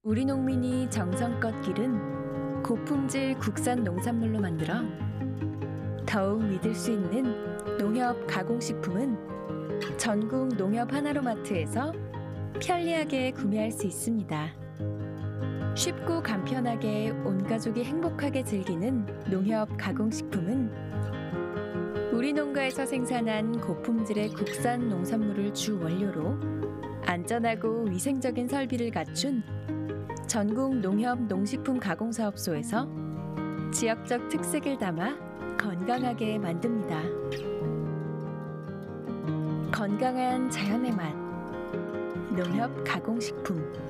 우리 농민이 정성껏 기른 고품질 국산 농산물로 만들어 더욱 믿을 수 있는 농협 가공식품은 전국 농협 하나로마트에서 편리하게 구매할 수 있습니다. 쉽고 간편하게 온 가족이 행복하게 즐기는 농협 가공식품은 우리 농가에서 생산한 고품질의 국산 농산물을 주 원료로 안전하고 위생적인 설비를 갖춘 전국 농협 농식품 가공사업소에서 지역적 특색을 담아 건강하게 만듭니다. 건강한 자연의 맛, 농협 가공식품.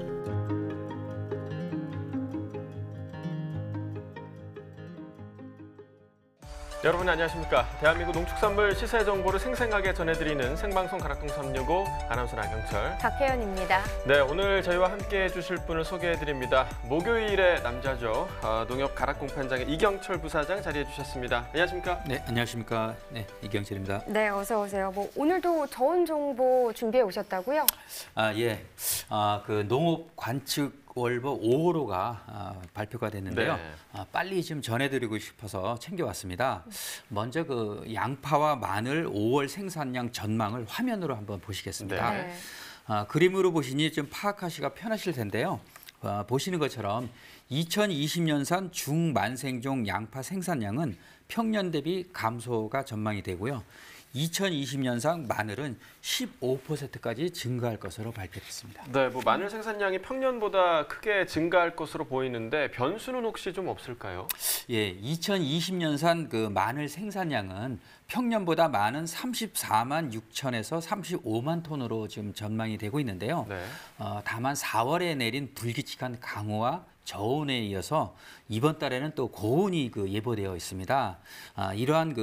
여러분 안녕하십니까? 대한민국 농축산물 시세 정보를 생생하게 전해드리는 생방송 가락동 365 아나운서 나경철, 박혜연입니다. 네, 오늘 저희와 함께 해주실 분을 소개해드립니다. 목요일의 남자죠. 농협 가락공판장의 이경철 부사장 자리해 주셨습니다. 안녕하십니까? 네, 안녕하십니까? 네, 이경철입니다. 네, 어서 오세요. 오늘도 좋은 정보 준비해 오셨다고요? 그 농업 관측 월보 5호로가 발표가 됐는데요. 네. 빨리 좀 전해드리고 싶어서 챙겨왔습니다. 먼저 그 양파와 마늘 5월 생산량 전망을 화면으로 한번 보시겠습니다. 네. 그림으로 보시니 좀 파악하시기가 편하실 텐데요. 보시는 것처럼 2020년산 중만생종 양파 생산량은 평년 대비 감소가 전망이 되고요. 2020년상 마늘은 15%까지 증가할 것으로 발표됐습니다. 네, 마늘 생산량이 평년보다 크게 증가할 것으로 보이는데 변수는 혹시 좀 없을까요? 예, 2020년산 그 마늘 생산량은 평년보다 많은 34만 6천에서 35만 톤으로 지금 전망이 되고 있는데요. 네. 다만 4월에 내린 불규칙한 강우와 저온에 이어서 이번 달에는 또 고온이 예보되어 있습니다. 이러한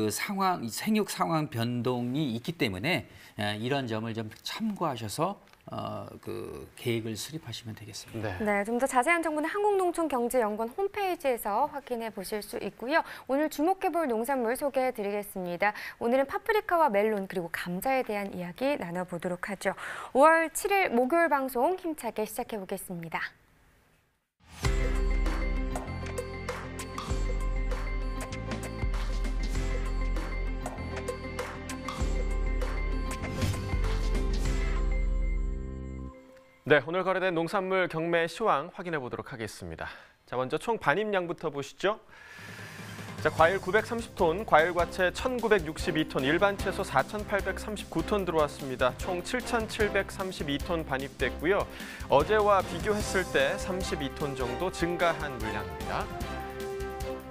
생육 상황 변동이 있기 때문에 이런 점을 좀 참고하셔서 계획을 수립하시면 되겠습니다. 네. 네, 좀 더 자세한 정보는 한국농촌경제연구원 홈페이지에서 확인해 보실 수 있고요. 오늘 주목해 볼 농산물 소개해 드리겠습니다. 오늘은 파프리카와 멜론 그리고 감자에 대한 이야기 나눠보도록 하죠. 5월 7일 목요일 방송 힘차게 시작해 보겠습니다. 네, 오늘 거래된 농산물 경매 시황 확인해 보도록 하겠습니다. 자, 먼저 총 반입량부터 보시죠. 자, 과일 930톤, 과일과채 1,962톤, 일반 채소 4,839톤 들어왔습니다. 총 7,732톤 반입됐고요. 어제와 비교했을 때 32톤 정도 증가한 물량입니다.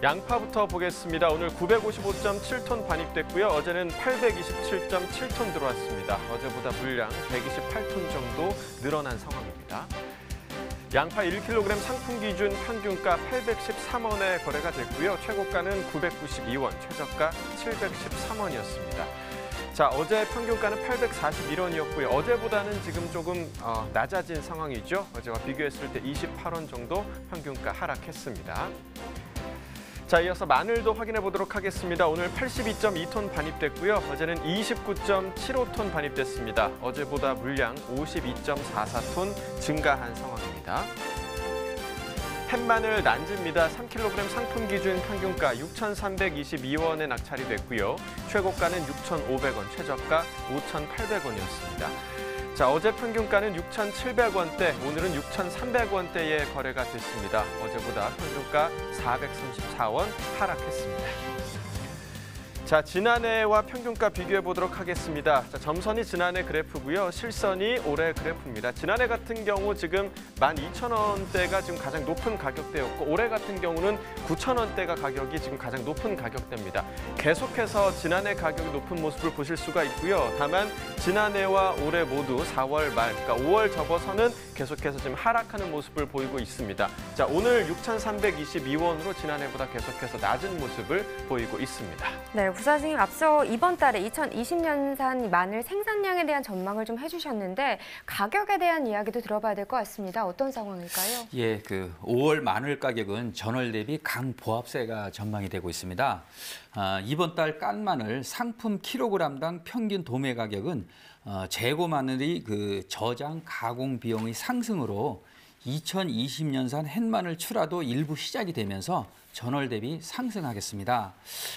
양파부터 보겠습니다. 오늘 955.7톤 반입됐고요. 어제는 827.7톤 들어왔습니다. 어제보다 물량 128톤 정도 늘어난 상황입니다. 양파 1kg 상품 기준 평균가 813원에 거래가 됐고요. 최고가는 992원, 최저가 713원이었습니다. 자, 어제 평균가는 841원이었고요. 어제보다는 지금 조금 낮아진 상황이죠. 어제와 비교했을 때 28원 정도 평균가 하락했습니다. 자, 이어서 마늘도 확인해 보도록 하겠습니다. 오늘 82.2톤 반입됐고요. 어제는 29.75톤 반입됐습니다. 어제보다 물량 52.44톤 증가한 상황입니다. 햇마늘 난지입니다. 3kg 상품 기준 평균가 6,322원에 낙찰이 됐고요. 최고가는 6,500원, 최저가 5,800원이었습니다. 자, 어제 평균가는 6,700원대, 오늘은 6,300원대에 거래가 됐습니다. 어제보다 평균가 434원 하락했습니다. 자, 지난해와 평균가 비교해 보도록 하겠습니다. 자, 점선이 지난해 그래프고요. 실선이 올해 그래프입니다. 지난해 같은 경우 지금 12,000원대가 지금 가장 높은 가격대였고 올해 같은 경우는 9,000원대가 가격이 지금 가장 높은 가격대입니다. 계속해서 지난해 가격이 높은 모습을 보실 수가 있고요. 다만 지난해와 올해 모두 4월 말, 그러니까 5월 접어서는 계속해서 지금 하락하는 모습을 보이고 있습니다. 자, 오늘 6,322원으로 지난해보다 계속해서 낮은 모습을 보이고 있습니다. 네, 부사장님 앞서 이번 달에 2020년산 마늘 생산량에 대한 전망을 좀 해주셨는데 가격에 대한 이야기도 들어봐야 될 것 같습니다. 어떤 상황일까요? 예, 5월 마늘 가격은 전월 대비 강보합세가 전망이 되고 있습니다. 이번 달 깐 마늘 상품 킬로그램당 평균 도매 가격은 재고 마늘이 저장 가공 비용의 상승으로 2020년산 햇마늘 출하도 일부 시작이 되면서 전월 대비 상승하겠습니다.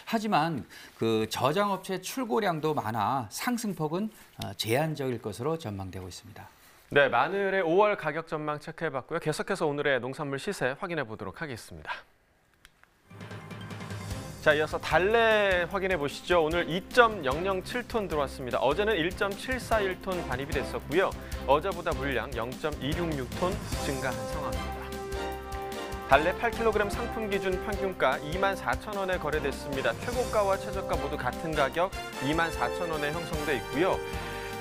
하지만 그 저장업체 출고량도 많아 상승폭은 제한적일 것으로 전망되고 있습니다. 네, 마늘의 5월 가격 전망 체크해봤고요. 계속해서 오늘의 농산물 시세 확인해 보도록 하겠습니다. 자, 이어서 달래 확인해 보시죠. 오늘 2.007톤 들어왔습니다. 어제는 1.741톤 반입이 됐었고요. 어제보다 물량 0.266톤 증가한 상황입니다. 달래 8kg 상품 기준 평균가 24,000원에 거래됐습니다. 최고가와 최저가 모두 같은 가격 24,000원에 형성돼 있고요.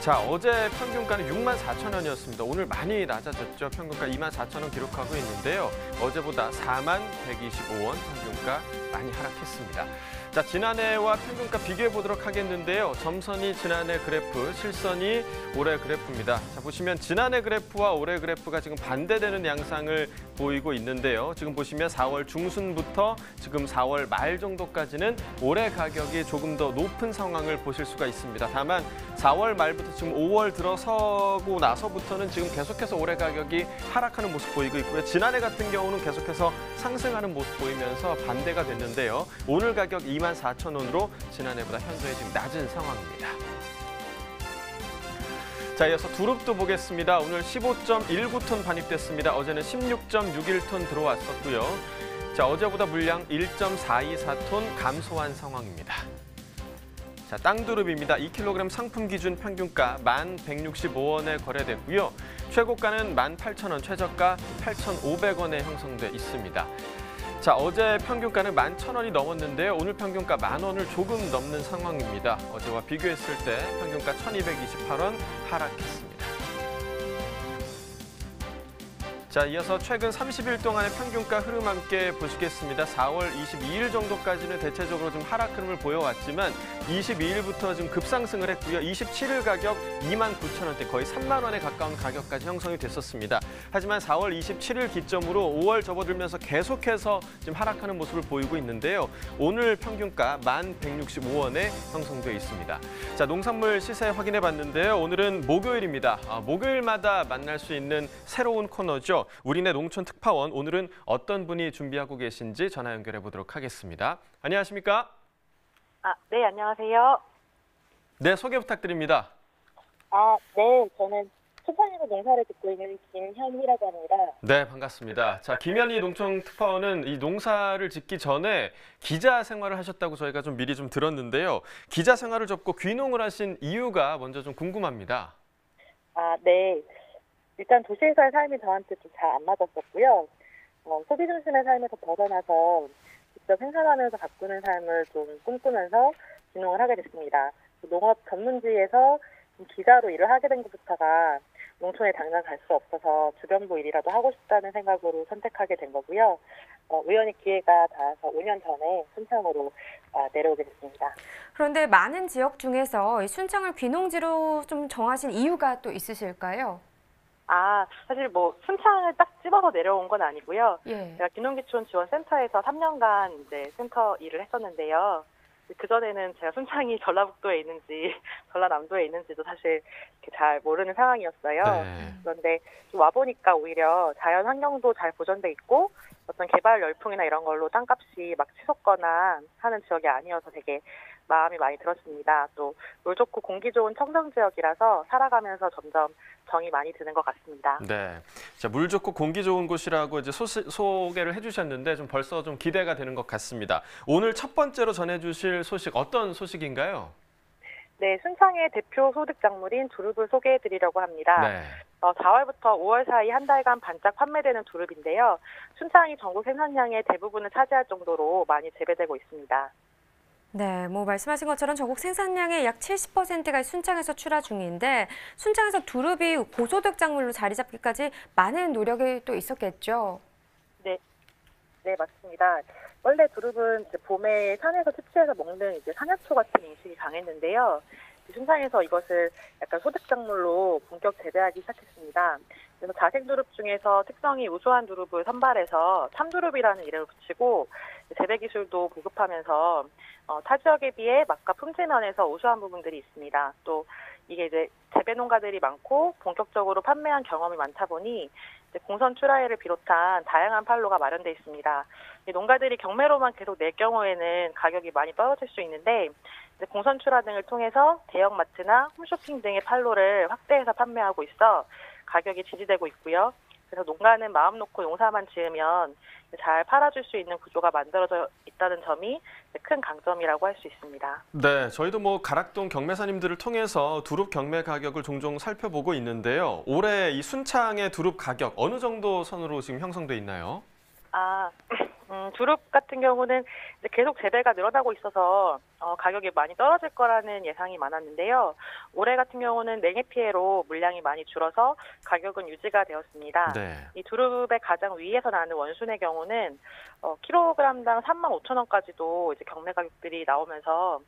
자, 어제 평균가는 64,000원이었습니다. 오늘 많이 낮아졌죠. 평균가 24,000원 기록하고 있는데요. 어제보다 4125원 평균가 많이 하락했습니다. 자, 지난해와 평균가 비교해 보도록 하겠는데요. 점선이 지난해 그래프, 실선이 올해 그래프입니다. 자, 보시면 지난해 그래프와 올해 그래프가 지금 반대되는 양상을 보이고 있는데요. 지금 보시면 4월 중순부터 지금 4월 말 정도까지는 올해 가격이 조금 더 높은 상황을 보실 수가 있습니다. 다만 4월 말부터 지금 5월 들어서고 나서부터는 지금 계속해서 올해 가격이 하락하는 모습 보이고 있고요. 지난해 같은 경우는 계속해서 상승하는 모습 보이면서 반대가 됐는데요. 오늘 가격 24,000원으로 지난해보다 현저히 지금 낮은 상황입니다. 자, 이어서 두릅도 보겠습니다. 오늘 15.19톤 반입됐습니다. 어제는 16.61톤 들어왔었고요. 자, 어제보다 물량 1.424톤 감소한 상황입니다. 자, 땅두릅입니다. 2kg 상품 기준 평균가 1,165원에 거래됐고요. 최고가는 18,000원, 최저가 8,500원에 형성돼 있습니다. 자, 어제 평균가는 11,000원이 넘었는데요. 오늘 평균가 10,000원을 조금 넘는 상황입니다. 어제와 비교했을 때 평균가 1,228원 하락했습니다. 자, 이어서 최근 30일 동안의 평균가 흐름 함께 보시겠습니다. 4월 22일 정도까지는 대체적으로 좀 하락 흐름을 보여왔지만 22일부터 좀 급상승을 했고요. 27일 가격 29,000원대, 거의 3만 원에 가까운 가격까지 형성이 됐었습니다. 하지만 4월 27일 기점으로 5월 접어들면서 계속해서 지금 하락하는 모습을 보이고 있는데요. 오늘 평균가 1,165원에 형성되어 있습니다. 자, 농산물 시세 확인해 봤는데요. 오늘은 목요일입니다. 목요일마다 만날 수 있는 새로운 코너죠. 우리네 농촌 특파원, 오늘은 어떤 분이 준비하고 계신지 전화 연결해 보도록 하겠습니다. 안녕하십니까? 네, 안녕하세요. 네, 소개 부탁드립니다. 네, 저는 초판에서 농사를 짓고 있는 김현희라고 합니다. 네, 반갑습니다. 자, 김현희 농촌 특파원은 이 농사를 짓기 전에 기자 생활을 하셨다고 저희가 좀 미리 좀 들었는데요. 기자 생활을 접고 귀농을 하신 이유가 먼저 좀 궁금합니다. 네. 일단 도시에서의 삶이 저한테 좀 잘 안 맞았었고요. 소비 중심의 삶에서 벗어나서 직접 생산하면서 가꾸는 삶을 좀 꿈꾸면서 귀농을 하게 됐습니다. 농업 전문지에서 기자로 일을 하게 된 것부터가 농촌에 당장 갈 수 없어서 주변부 일이라도 하고 싶다는 생각으로 선택하게 된 거고요. 우연히 기회가 닿아서 5년 전에 순창으로 내려오게 됐습니다. 그런데 많은 지역 중에서 이 순창을 귀농지로 좀 정하신 이유가 또 있으실까요? 사실 순창을 딱 집어서 내려온 건 아니고요. 예. 제가 귀농귀촌 지원센터에서 3년간 이제 센터 일을 했었는데요. 그전에는 제가 순창이 전라북도에 있는지 전라남도에 있는지도 사실 이렇게 잘 모르는 상황이었어요. 네. 그런데 좀 와보니까 오히려 자연 환경도 잘 보존돼 있고 어떤 개발 열풍이나 이런 걸로 땅값이 막 치솟거나 하는 지역이 아니어서 되게 마음이 많이 들었습니다. 또 물 좋고 공기 좋은 청정 지역이라서 살아가면서 점점 정이 많이 드는 것 같습니다. 네, 자, 물 좋고 공기 좋은 곳이라고 이제 소개를 해주셨는데 좀 벌써 좀 기대가 되는 것 같습니다. 오늘 첫 번째로 전해주실 소식 어떤 소식인가요? 네, 순창의 대표 소득 작물인 두릅을 소개해드리려고 합니다. 네. 4월부터 5월 사이 한 달간 반짝 판매되는 두릅인데요. 순창이 전국 생산량의 대부분을 차지할 정도로 많이 재배되고 있습니다. 네, 말씀하신 것처럼 전국 생산량의 약 70%가 순창에서 출하 중인데 순창에서 두릅이 고소득 작물로 자리 잡기까지 많은 노력이 또 있었겠죠? 네, 맞습니다. 원래 두릅은 이제 봄에 산에서 채취해서 먹는 이제 산야초 같은 인식이 강했는데요. 순창에서 이것을 약간 소득 작물로 본격 재배하기 시작했습니다. 그래서 자생 두릅 중에서 특성이 우수한 두릅을 선발해서 참두릅이라는 이름을 붙이고 재배 기술도 보급하면서 타 지역에 비해 맛과 품질 면에서 우수한 부분들이 있습니다. 또 이게 이제 재배 농가들이 많고 본격적으로 판매한 경험이 많다 보니 공선 출하회를 비롯한 다양한 판로가 마련돼 있습니다. 농가들이 경매로만 계속 낼 경우에는 가격이 많이 떨어질 수 있는데 공선 출하 등을 통해서 대형마트나 홈쇼핑 등의 판로를 확대해서 판매하고 있어 가격이 지지되고 있고요. 그래서 농가는 마음 놓고 농사만 지으면 잘 팔아줄 수 있는 구조가 만들어져 있다는 점이 큰 강점이라고 할 수 있습니다. 네, 저희도 가락동 경매사님들을 통해서 두릅 경매 가격을 종종 살펴보고 있는데요. 올해 이 순창의 두릅 가격 어느 정도 선으로 지금 형성돼 있나요? 두릅 같은 경우는 이제 계속 재배가 늘어나고 있어서 가격이 많이 떨어질 거라는 예상이 많았는데요. 올해 같은 경우는 냉해 피해로 물량이 많이 줄어서 가격은 유지가 되었습니다. 네. 이 두릅의 가장 위에서 나는 원순의 경우는 킬로그램당 35,000원까지도 이제 경매 가격들이 나오면서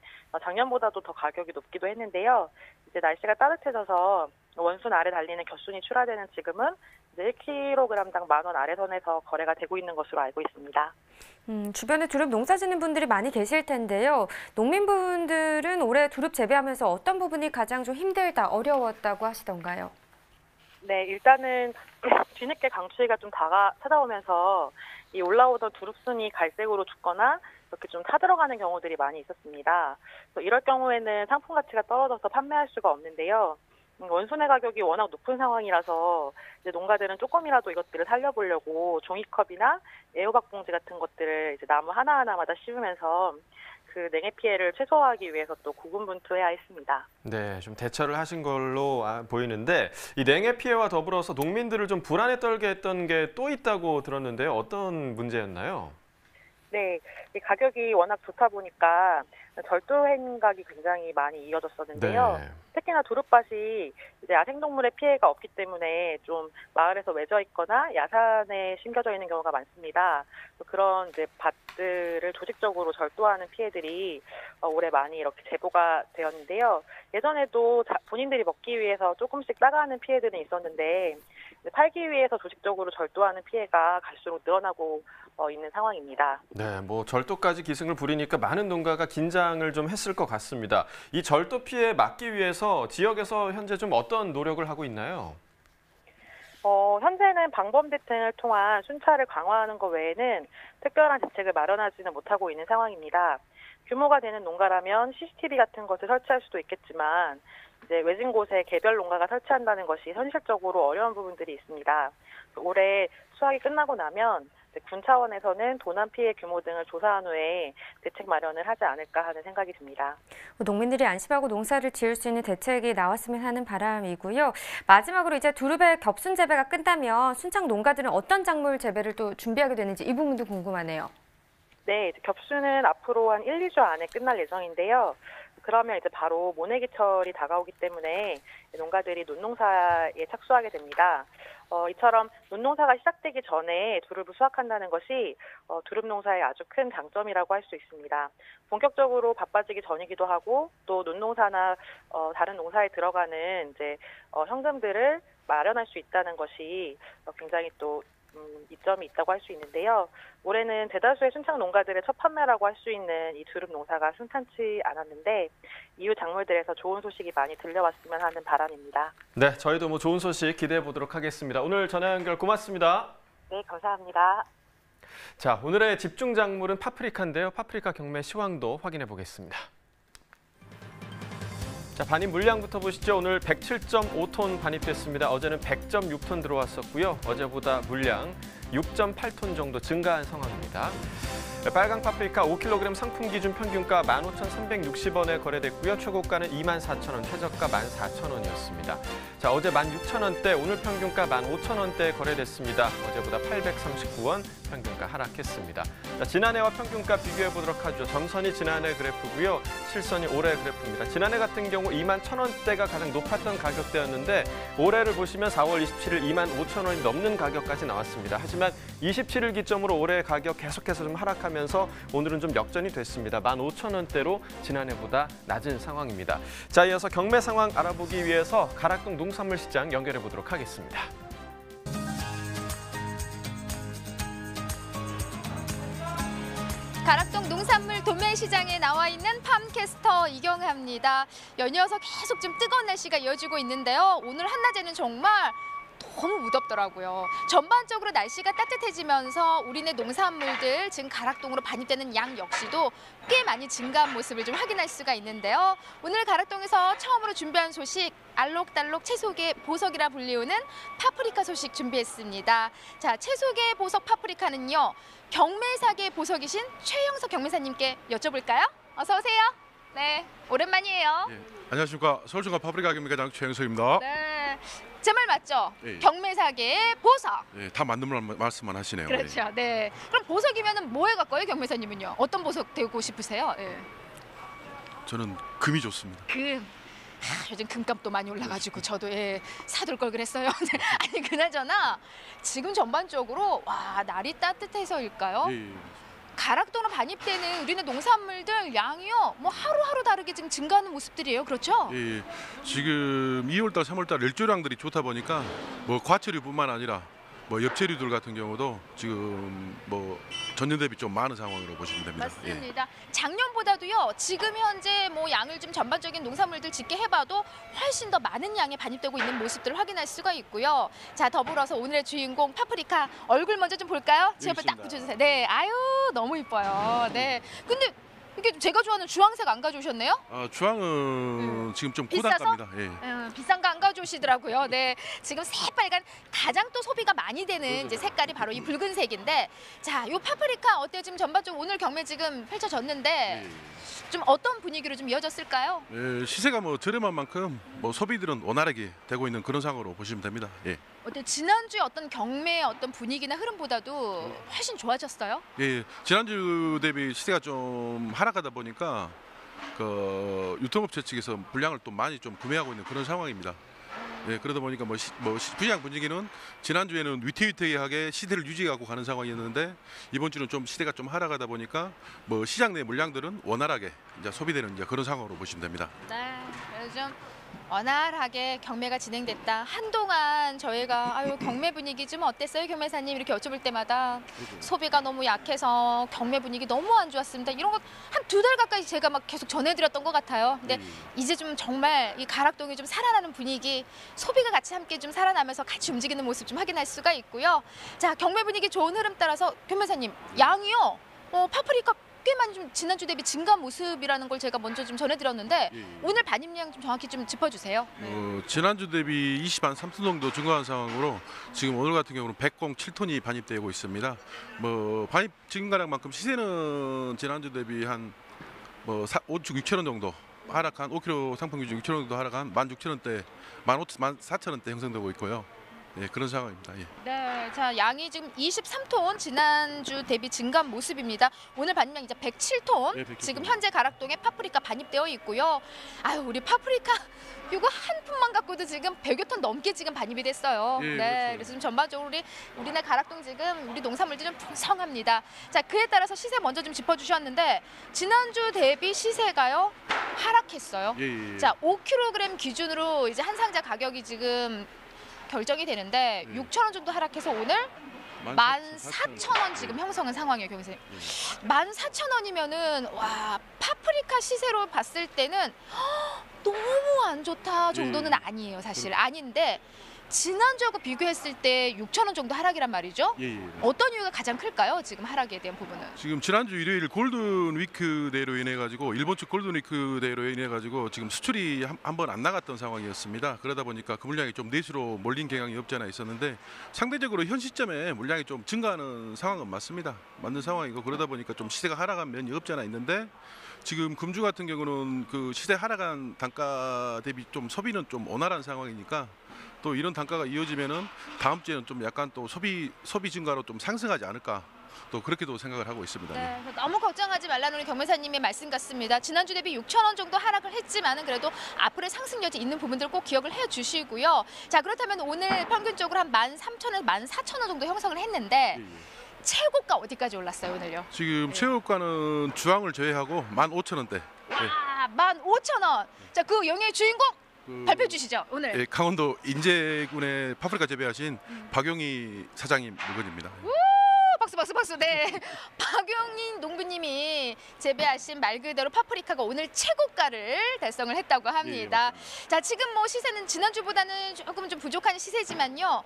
작년보다도 더 가격이 높기도 했는데요. 이제 날씨가 따뜻해져서 원순 아래 달리는 곁순이 출하되는 지금은 1kg당 10,000원 아래선에서 거래가 되고 있는 것으로 알고 있습니다. 주변에 두릅 농사 짓는 분들이 많이 계실 텐데요. 농민분들은 올해 두릅 재배하면서 어떤 부분이 가장 좀 힘들다, 어려웠다고 하시던가요? 네, 일단은 뒤늦게 강추위가 좀 찾아오면서 이 올라오던 두릅순이 갈색으로 죽거나 이렇게 좀 타들어가는 경우들이 많이 있었습니다. 이럴 경우에는 상품 가치가 떨어져서 판매할 수가 없는데요. 원순의 가격이 워낙 높은 상황이라서 이제 농가들은 조금이라도 이것들을 살려보려고 종이컵이나 애호박 봉지 같은 것들을 이제 나무 하나하나마다 씌우면서 그 냉해 피해를 최소화하기 위해서 또 고군분투해야 했습니다. 네, 좀 대처를 하신 걸로 보이는데 이 냉해 피해와 더불어서 농민들을 좀 불안에 떨게 했던 게 또 있다고 들었는데요. 어떤 문제였나요? 네, 이 가격이 워낙 좋다 보니까 절도 행각이 굉장히 많이 이어졌었는데요. 네. 특히나 두릅밭이 이제 야생동물의 피해가 없기 때문에 좀 마을에서 외져 있거나 야산에 심겨져 있는 경우가 많습니다. 그런 이제 밭들을 조직적으로 절도하는 피해들이 올해 많이 이렇게 제보가 되었는데요. 예전에도 본인들이 먹기 위해서 조금씩 따가는 피해들은 있었는데 팔기 위해서 조직적으로 절도하는 피해가 갈수록 늘어나고 있는 상황입니다. 네, 절도까지 기승을 부리니까 많은 농가가 긴장을 좀 했을 것 같습니다. 이 절도 피해 막기 위해서 지역에서 현재 좀 어떤 노력을 하고 있나요? 현재는 방범대 등을 통한 순찰을 강화하는 것 외에는 특별한 대책을 마련하지는 못하고 있는 상황입니다. 규모가 되는 농가라면 CCTV 같은 것을 설치할 수도 있겠지만 이제 외진 곳에 개별 농가가 설치한다는 것이 현실적으로 어려운 부분들이 있습니다. 올해 수확이 끝나고 나면 군 차원에서는 도난 피해 규모 등을 조사한 후에 대책 마련을 하지 않을까 하는 생각이 듭니다. 농민들이 안심하고 농사를 지을 수 있는 대책이 나왔으면 하는 바람이고요. 마지막으로 이제 두릅의 겹순 재배가 끝나면 순창 농가들은 어떤 작물 재배를 또 준비하게 되는지 이 부분도 궁금하네요. 네, 겹순은 앞으로 한 1, 2주 안에 끝날 예정인데요. 그러면 이제 바로 모내기철이 다가오기 때문에 농가들이 논농사에 착수하게 됩니다. 이처럼 논농사가 시작되기 전에 두릅을 수확한다는 것이 두릅 농사의 아주 큰 장점이라고 할 수 있습니다. 본격적으로 바빠지기 전이기도 하고 또 논농사나 다른 농사에 들어가는 이제 현금들을 마련할 수 있다는 것이 굉장히 또 이점이 있다고 할 수 있는데요. 올해는 대다수의 순창 농가들의 첫 판매라고 할 수 있는 이 두릅 농사가 순탄치 않았는데 이후 작물들에서 좋은 소식이 많이 들려왔으면 하는 바람입니다. 네, 저희도 좋은 소식 기대해 보도록 하겠습니다. 오늘 전화 연결 고맙습니다. 네, 감사합니다. 자, 오늘의 집중 작물은 파프리카인데요. 파프리카 경매 시황도 확인해 보겠습니다. 자, 반입 물량부터 보시죠. 오늘 107.5톤 반입됐습니다. 어제는 100.6톤 들어왔었고요. 어제보다 물량 6.8톤 정도 증가한 상황입니다. 빨강 파프리카 5kg 상품 기준 평균가 15,360원에 거래됐고요. 최고가는 24,000원, 최저가 14,000원이었습니다. 자, 어제 16,000원대, 오늘 평균가 15,000원대 거래됐습니다. 어제보다 839원 평균가 하락했습니다. 자, 지난해와 평균가 비교해 보도록 하죠. 점선이 지난해 그래프고요. 실선이 올해 그래프입니다. 지난해 같은 경우 21,000원대가 가장 높았던 가격대였는데 올해를 보시면 4월 27일 25,000원이 넘는 가격까지 나왔습니다. 하지만 27일 기점으로 올해 가격 계속해서 좀 하락하면서 오늘은 좀 역전이 됐습니다. 15,000원대로 지난해보다 낮은 상황입니다. 자, 이어서 경매 상황 알아보기 위해서 가락동 농산물 시장 연결해 보도록 하겠습니다. 가락동 농산물 도매시장에 나와 있는 팜캐스터 이경하입니다. 연이어서 계속 좀 뜨거운 날씨가 이어지고 있는데요. 오늘 한낮에는 정말 너무 무덥더라고요. 전반적으로 날씨가 따뜻해지면서 우리네 농산물들 지금 가락동으로 반입되는 양 역시도 꽤 많이 증가한 모습을 좀 확인할 수가 있는데요. 오늘 가락동에서 처음으로 준비한 소식, 알록달록 채소계 보석이라 불리우는 파프리카 소식 준비했습니다. 자, 채소계 보석 파프리카는요, 경매사계 보석이신 최영석 경매사님께 여쭤볼까요? 어서 오세요. 네, 오랜만이에요. 예, 안녕하십니까. 서울중앙 파프리카 경매가장 최영석입니다. 네, 제 말 맞죠? 예. 경매사계 보석. 예, 다 맞는 말씀만 하시네요. 그렇죠. 네. 그럼 보석이면은 뭐에 가까워요, 경매사님은요? 어떤 보석 되고 싶으세요? 예. 예, 저는 금이 좋습니다. 요즘 금값도 많이 올라가지고 저도 사둘 걸 그랬어요. 네. 아니 그나저나 지금 전반적으로 와 날이 따뜻해서일까요? 예, 가락동으로 반입되는 우리네 농산물들 양이요 뭐 하루하루 다르게 지금 증가하는 모습들이에요. 그렇죠? 예, 지금 2월달, 3월달 일조량들이 좋다 보니까 뭐 과체류뿐만 아니라 뭐 엽채류들 같은 경우도 지금 뭐 전년 대비 좀 많은 상황으로 보시면 됩니다. 예. 맞습니다. 작년보다도요 지금 현재 뭐 양을 좀 전반적인 농산물들 짓게 해봐도 훨씬 더 많은 양이 반입되고 있는 모습들을 확인할 수가 있고요. 자, 더불어서 오늘의 주인공 파프리카 얼굴 먼저 좀 볼까요? 제 옆에 딱 붙여주세요. 네, 아유 너무 이뻐요. 네, 근데 이게 제가 좋아하는 주황색 안 가져오셨네요? 아, 주황은 지금 좀 비싸서? 고단가입니다. 예. 비싼 거 안 가져오시더라고요. 네, 지금 새빨간 가장 또 소비가 많이 되는 이제 색깔이 바로 이 붉은색인데, 자, 요 파프리카 어때요? 지금 전반적으로 오늘 경매 지금 펼쳐졌는데 예. 좀 어떤 분위기로 좀 이어졌을까요? 예, 시세가 뭐 저렴한 만큼 뭐 소비들은 원활하게 되고 있는 그런 상황으로 보시면 됩니다. 예. 어때 지난주에 어떤 경매의 어떤 분위기나 흐름보다도 훨씬 좋아졌어요? 예, 지난주 대비 시세가 좀 하락하다 보니까 그 유통업체 측에서 분량을 또 많이 좀 구매하고 있는 그런 상황입니다. 예, 그러다 보니까 시장 분위기는 지난주에는 위태위태하게 시세를 유지하고 가는 상황이었는데 이번 주는 좀 시세가 좀 하락하다 보니까 뭐 시장 내 물량들은 원활하게 이제 소비되는 이제 그런 상황으로 보시면 됩니다. 네, 그래서 좀 원활하게 경매가 진행됐다. 한동안 저희가 아유 경매 분위기 좀 어땠어요, 경매사님? 이렇게 여쭤볼 때마다 소비가 너무 약해서 경매 분위기 너무 안 좋았습니다. 이런 거 한 2달 가까이 제가 막 계속 전해드렸던 것 같아요. 근데 이제 좀 정말 이 가락동이 좀 살아나는 분위기, 소비가 같이 함께 좀 살아나면서 같이 움직이는 모습 좀 확인할 수가 있고요. 자, 경매 분위기 좋은 흐름 따라서 경매사님 양이요. 파프리카 꽤 많이 좀 지난주 대비 증가한 모습이라는 걸 제가 먼저 좀 전해드렸는데 오늘 반입량 좀 정확히 좀 짚어주세요. 지난주 대비 20한 3톤 정도 증가한 상황으로 지금 오늘 같은 경우는 107톤이 반입되고 있습니다. 뭐 반입 증가량만큼 시세는 지난주 대비 한 뭐 5주 6천 원 정도 하락한 5kg 상품 기준 6천 원 정도 하락한 16,000원대, 14,000원대 형성되고 있고요. 예, 그런 상황입니다. 예. 네, 자 양이 지금 23톤 지난주 대비 증가한 모습입니다. 오늘 반입량 이제 107톤. 네, 107톤. 지금 현재 가락동에 파프리카 반입되어 있고요. 아유 우리 파프리카 이거 한 푼만 갖고도 지금 100여 톤 넘게 지금 반입이 됐어요. 예, 네, 그렇죠. 그래서 지금 전반적으로 우리네 가락동 지금 우리 농산물들이 좀 풍성합니다. 자, 그에 따라서 시세 먼저 좀 짚어주셨는데 지난주 대비 시세가요 하락했어요. 예. 자, 5kg 기준으로 이제 한 상자 가격이 지금 결정이 되는데 6,000원 정도 하락해서 오늘 14,000원 지금 형성한 상황이에요, 경선생님. 14,000원이면은 와 파프리카 시세로 봤을 때는 너무 안 좋다 정도는 아니에요, 사실 아닌데 지난주하고 비교했을 때 6,000원 정도 하락이란 말이죠. 예. 어떤 이유가 가장 클까요? 지금 하락에 대한 부분은. 지금 지난주 일요일 골든 위크 데이로 인해 가지고 일본 측 골든 위크 데이로 인해 가지고 지금 수출이 한 번 안 나갔던 상황이었습니다. 그러다 보니까 그 물량이 좀 내수로 몰린 경향이 없지 않아 있었는데 상대적으로 현 시점에 물량이 좀 증가하는 상황은 맞습니다. 맞는 상황이고 그러다 보니까 좀 시세가 하락한 면이 없지 않아 있는데 지금 금주 같은 경우는 그 시세 하락한 단가 대비 좀 소비는 좀 원활한 상황이니까 또 이런 단가가 이어지면은 다음 주에는 좀 약간 또 소비 증가로 좀 상승하지 않을까 또 그렇게도 생각을 하고 있습니다. 네, 너무 걱정하지 말라는 우리 경매사님의 말씀 같습니다. 지난주 대비 6,000원 정도 하락을 했지만은 그래도 앞으로의 상승 여지 있는 부분들 꼭 기억을 해주시고요. 자, 그렇다면 오늘 평균적으로 한 13,000원, 14,000원 정도 형성을 했는데 최고가 어디까지 올랐어요 오늘요? 지금 최고가는 주황을 제외하고 15,000원대. 와, 15,000원. 자, 그 영예의 주인공 발표해 주시죠 오늘. 예, 강원도 인제군에 파프리카 재배하신 박용희 사장님 물건입니다. 박수. 네. 박용인 농부님이 재배하신 말 그대로 파프리카가 오늘 최고가를 달성을 했다고 합니다. 자, 지금 뭐 시세는 지난주보다는 조금 좀 부족한 시세지만요.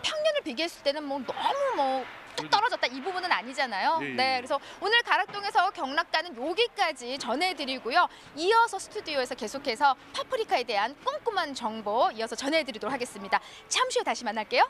평년을 비교했을 때는 뭐 너무 뭐 뚝 떨어졌다 이 부분은 아니잖아요. 예, 예. 네, 그래서 오늘 가락동에서 경락가는 여기까지 전해드리고요. 이어서 스튜디오에서 계속해서 파프리카에 대한 꼼꼼한 정보 이어서 전해드리도록 하겠습니다. 잠시 후에 다시 만날게요.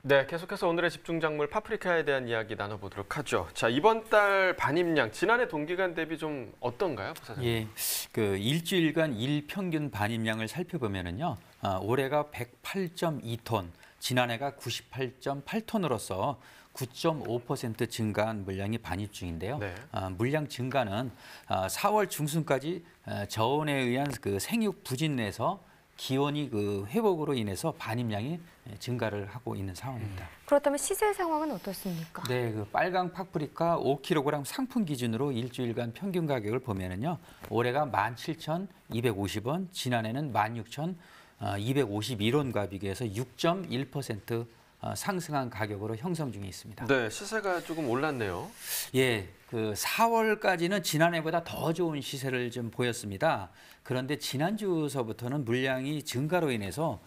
네, 계속해서 오늘의 집중작물 파프리카에 대한 이야기 나눠보도록 하죠. 자, 이번 달 반입량 지난해 동기간 대비 좀 어떤가요, 부사장님? 예, 그 일주일간 일평균 반입량을 살펴보면은요, 올해가 108.2톤, 지난해가 98.8톤으로서 9.5% 증가한 물량이 반입 중인데요. 네. 물량 증가는 4월 중순까지 저온에 의한 그 생육 부진 내에서 기온이 그 회복으로 인해서 반입량이 증가를 하고 있는 상황입니다. 그렇다면 시세 상황은 어떻습니까? 네, 그 빨강 파프리카 5kg 상품 기준으로 일주일간 평균 가격을 보면은요, 올해가 17,250원, 지난해는 16,251원과 비교해서 6.1% 상승한 가격으로 형성 중에 있습니다. 네, 시세가 조금 올랐네요. 예, 그 4월까지는 지난해보다 더 좋은 시세를 좀 보였습니다. 그런데 지난주서부터는 물량이 증가로 인해서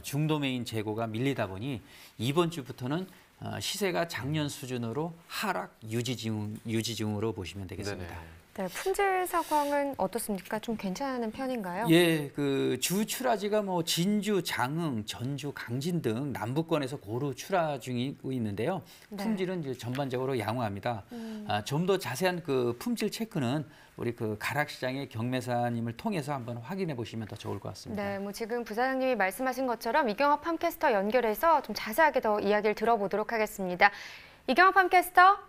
중도메인 재고가 밀리다 보니 이번 주부터는 시세가 작년 수준으로 하락 유지 중으로 보시면 되겠습니다. 네네. 네, 품질 상황은 어떻습니까? 좀 괜찮은 편인가요? 예, 그 주 출하지가 뭐 진주, 장흥, 전주, 강진 등 남부권에서 고루 출하 중이고 있는데요. 네. 품질은 이제 전반적으로 양호합니다. 좀 더 자세한 그 품질 체크는 우리 그 가락시장의 경매사님을 통해서 한번 확인해 보시면 더 좋을 것 같습니다. 네, 뭐 지금 부사장님이 말씀하신 것처럼 이경화 팜캐스터 연결해서 좀 자세하게 더 이야기를 들어보도록 하겠습니다. 이경화 팜캐스터.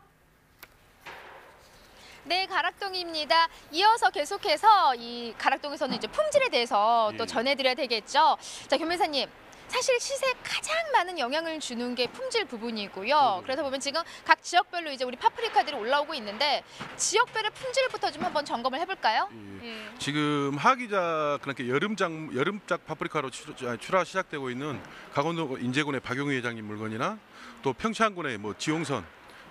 네, 가락동입니다. 이어서 계속해서 이 가락동에서는 이제 품질에 대해서 또 전해드려야 되겠죠. 자, 교매사님. 사실 시세에 가장 많은 영향을 주는 게 품질 부분이고요. 그러다 보면 지금 각 지역별로 이제 우리 파프리카들이 올라오고 있는데 지역별의 품질부터 좀 한번 점검을 해볼까요? 예. 지금 하기작 그러니까 여름작 파프리카로 출하 시작되고 있는 강원도 인제군의 박용희 회장님 물건이나 또 평창군의 뭐 지용선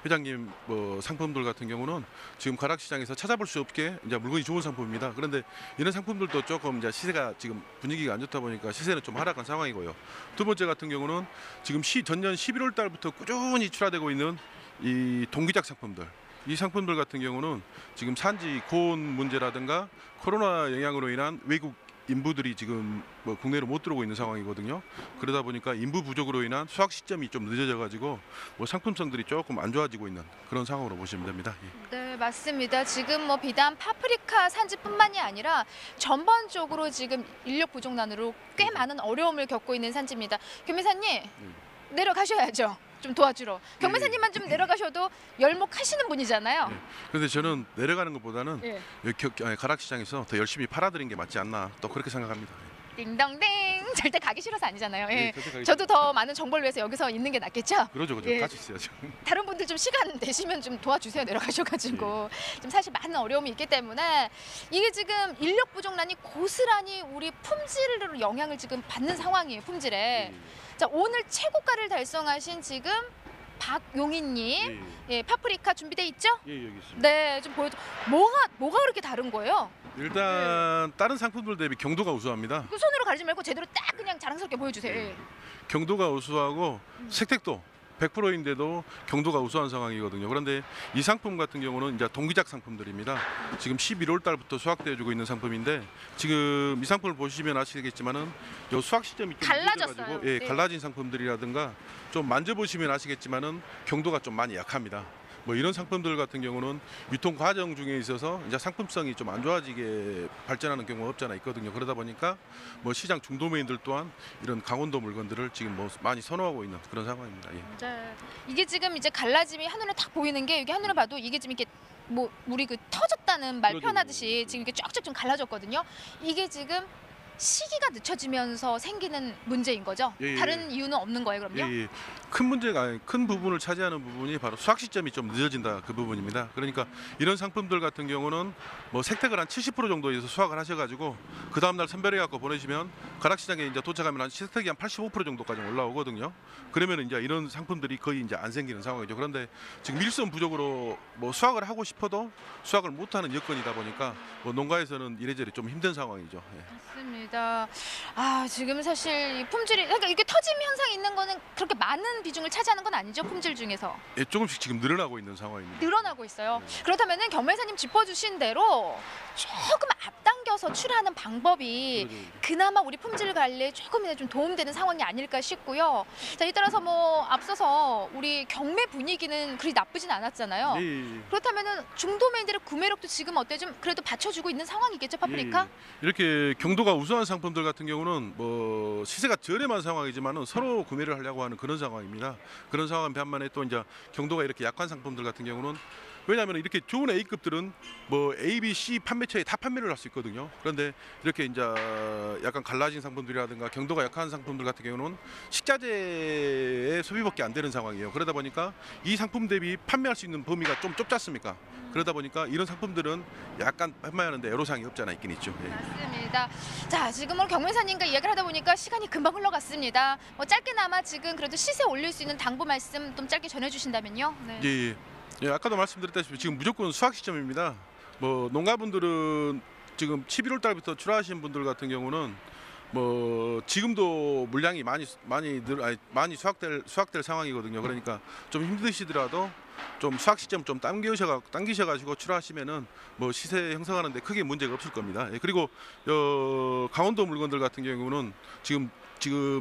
회장님 뭐 상품들 같은 경우는 지금 가락시장에서 찾아볼 수 없게 이제 물건이 좋은 상품입니다. 그런데 이런 상품들도 조금 이제 시세가 지금 분위기가 안 좋다 보니까 시세는 좀 하락한 상황이고요. 두 번째 같은 경우는 지금 전년 11월 달부터 꾸준히 출하되고 있는 이 동기작 상품들. 이 상품들 같은 경우는 지금 산지 고온 문제라든가 코로나 영향으로 인한 외국 인부들이 지금 뭐 국내로 못 들어오고 있는 상황이거든요. 그러다 보니까 인부 부족으로 인한 수확 시점이 좀 늦어져가지고 뭐 상품성들이 조금 안 좋아지고 있는 그런 상황으로 보시면 됩니다. 예. 네, 맞습니다. 지금 뭐 비단 파프리카 산지뿐만이 아니라 전반적으로 지금 인력 부족난으로 꽤 많은 어려움을 겪고 있는 산지입니다. 교매사님, 내려가셔야죠. 좀 도와주러. 경매사님만 좀 내려가셔도 열목하시는 분이잖아요. 그런데 저는 내려가는 것보다는 예. 여기 가락시장에서 더 열심히 팔아드린 게 맞지 않나 또 그렇게 생각합니다. 띵동댕. 절대 가기 싫어서 아니잖아요. 예. 절대 가기 저도 더 많은 정보를 위해서 여기서 있는 게 낫겠죠? 그러죠. 예. 같이 있어야죠. 다른 분들 좀 시간 되시면 좀 도와주세요. 내려가셔가지고 좀 사실 많은 어려움이 있기 때문에 이게 지금 인력 부족난이 고스란히 우리 품질로 영향을 지금 받는 상황이에요. 품질에. 자, 오늘 최고가를 달성하신 지금 박용희님, 예, 파프리카 준비돼 있죠? 예, 여기 있습니다. 네, 좀 보여줘. 뭐가 그렇게 다른 거예요? 일단 다른 상품들 대비 경도가 우수합니다. 그 손으로 가리지 말고 제대로 딱 그냥 자랑스럽게 보여주세요. 예. 경도가 우수하고 색택도 100%인데도 경도가 우수한 상황이거든요. 그런데 이 상품 같은 경우는 이제 동기작 상품들입니다. 지금 11월 달부터 수확되어주고 있는 상품인데 지금 이 상품을 보시면 아시겠지만은 요 수확 시점이 좀 갈라졌어요. 늦어가지고 예, 네. 갈라진 상품들이라든가 좀 만져보시면 아시겠지만은 경도가 좀 많이 약합니다. 뭐 이런 상품들 같은 경우는 유통 과정 중에 있어서 이제 상품성이 좀 안 좋아지게 발전하는 경우가 없지 않아 있거든요. 그러다 보니까 뭐 시장 중도메인들 또한 이런 강원도 물건들을 지금 뭐 많이 선호하고 있는 그런 상황입니다. 예. 네. 이게 지금 이제 갈라짐이 한눈에 딱 보이는 게 여기 한눈에 봐도 이게 지금 이렇게 뭐 우리 그 터졌다는 말 그러죠. 표현하듯이 지금 이렇게 쫙쫙 좀 갈라졌거든요. 이게 지금 시기가 늦춰지면서 생기는 문제인 거죠? 예, 예. 다른 이유는 없는 거예요, 그럼요? 예, 예. 큰 부분을 차지하는 부분이 바로 수확 시점이 좀 늦어진다 그 부분입니다. 그러니까 이런 상품들 같은 경우는 뭐 색택을 한 70% 정도에서 수확을 하셔가지고 그 다음날 선별해 갖고 보내시면 가락시장에 이제 도착하면 한 색택이 한 85% 정도까지 올라오거든요. 그러면 이제 이런 상품들이 거의 이제 안 생기는 상황이죠. 그런데 지금 일손 부족으로 뭐 수확을 하고 싶어도 수확을 못하는 여건이다 보니까 뭐 농가에서는 이래저래 좀 힘든 상황이죠. 예. 맞습니다. 지금 사실 이 품질이 그러니까 이게 터짐 현상이 있는 거는 그렇게 많은 비중을 차지하는 건 아니죠, 품질 중에서. 예, 조금씩 지금 늘어나고 있는 상황입니다. 늘어나고 있어요. 그렇다면은 경매사님 짚어주신 대로 조금 앞당겨서 출하하는 방법이 그나마 우리 품질 관리에 조금이라도 좀 도움되는 상황이 아닐까 싶고요. 자, 이 따라서 뭐 앞서서 우리 경매 분위기는 그리 나쁘진 않았잖아요. 예. 그렇다면은 중도매인들의 구매력도 지금 어때 좀 그래도 받쳐주고 있는 상황이겠죠, 파프리카? 예. 이렇게 경도가 우수한 상품들 같은 경우는 뭐 시세가 저렴한 상황이지만은 서로 구매를 하려고 하는 그런 상황입니다. 그런 상황 반면에 또 이제 경도가 이렇게 약한 상품들 같은 경우는 왜냐하면 이렇게 좋은 A급들은 뭐 A, B, C 판매처에 다 판매를 할 수 있거든요. 그런데 이렇게 이제 약간 갈라진 상품들이라든가 경도가 약한 상품들 같은 경우는 식자재의 소비밖에 안 되는 상황이에요. 그러다 보니까 이 상품 대비 판매할 수 있는 범위가 좀 좁지 않습니까? 그러다 보니까 이런 상품들은 약간 판매하는데 애로사항이 없지 않아 있긴 있죠. 예. 맞습니다. 자, 지금 오늘 경매사님과 이야기를 하다 보니까 시간이 금방 흘러갔습니다. 뭐 짧게나마 지금 그래도 시세 올릴 수 있는 당부 말씀 좀 짧게 전해주신다면요. 네. 예. 예, 아까도 말씀드렸다시피 지금 무조건 수확 시점입니다. 뭐 농가분들은 지금 11월 달부터 출하하신 분들 같은 경우는 뭐 지금도 물량이 많이 수확될 상황이거든요. 그러니까 좀 힘드시더라도 좀 수확 시점 좀 당기셔가지고 출하하시면은 뭐 시세 형성하는데 크게 문제가 없을 겁니다. 예, 그리고 강원도 물건들 같은 경우는 지금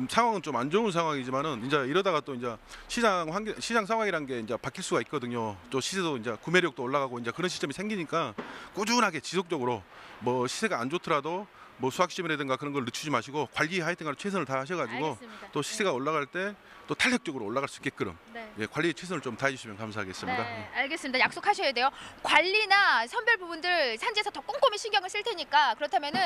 상황은 좀 안 좋은 상황이지만은 이제 이러다가 또 이제 시장 상황이란 게 이제 바뀔 수가 있거든요. 또 시세도 이제 구매력도 올라가고 이제 그런 시점이 생기니까 꾸준하게 지속적으로 뭐 시세가 안 좋더라도 뭐 수확 시점이라든가 그런 걸 늦추지 마시고 관리 하여튼간 최선을 다하셔가지고 알겠습니다. 또 시세가 올라갈 때 또 탄력적으로 올라갈 수 있게끔 네. 예, 관리에 최선을 좀 다해주시면 감사하겠습니다. 네, 알겠습니다. 약속하셔야 돼요. 관리나 선별 부분들 산지에서 더 꼼꼼히 신경을 쓸 테니까 그렇다면은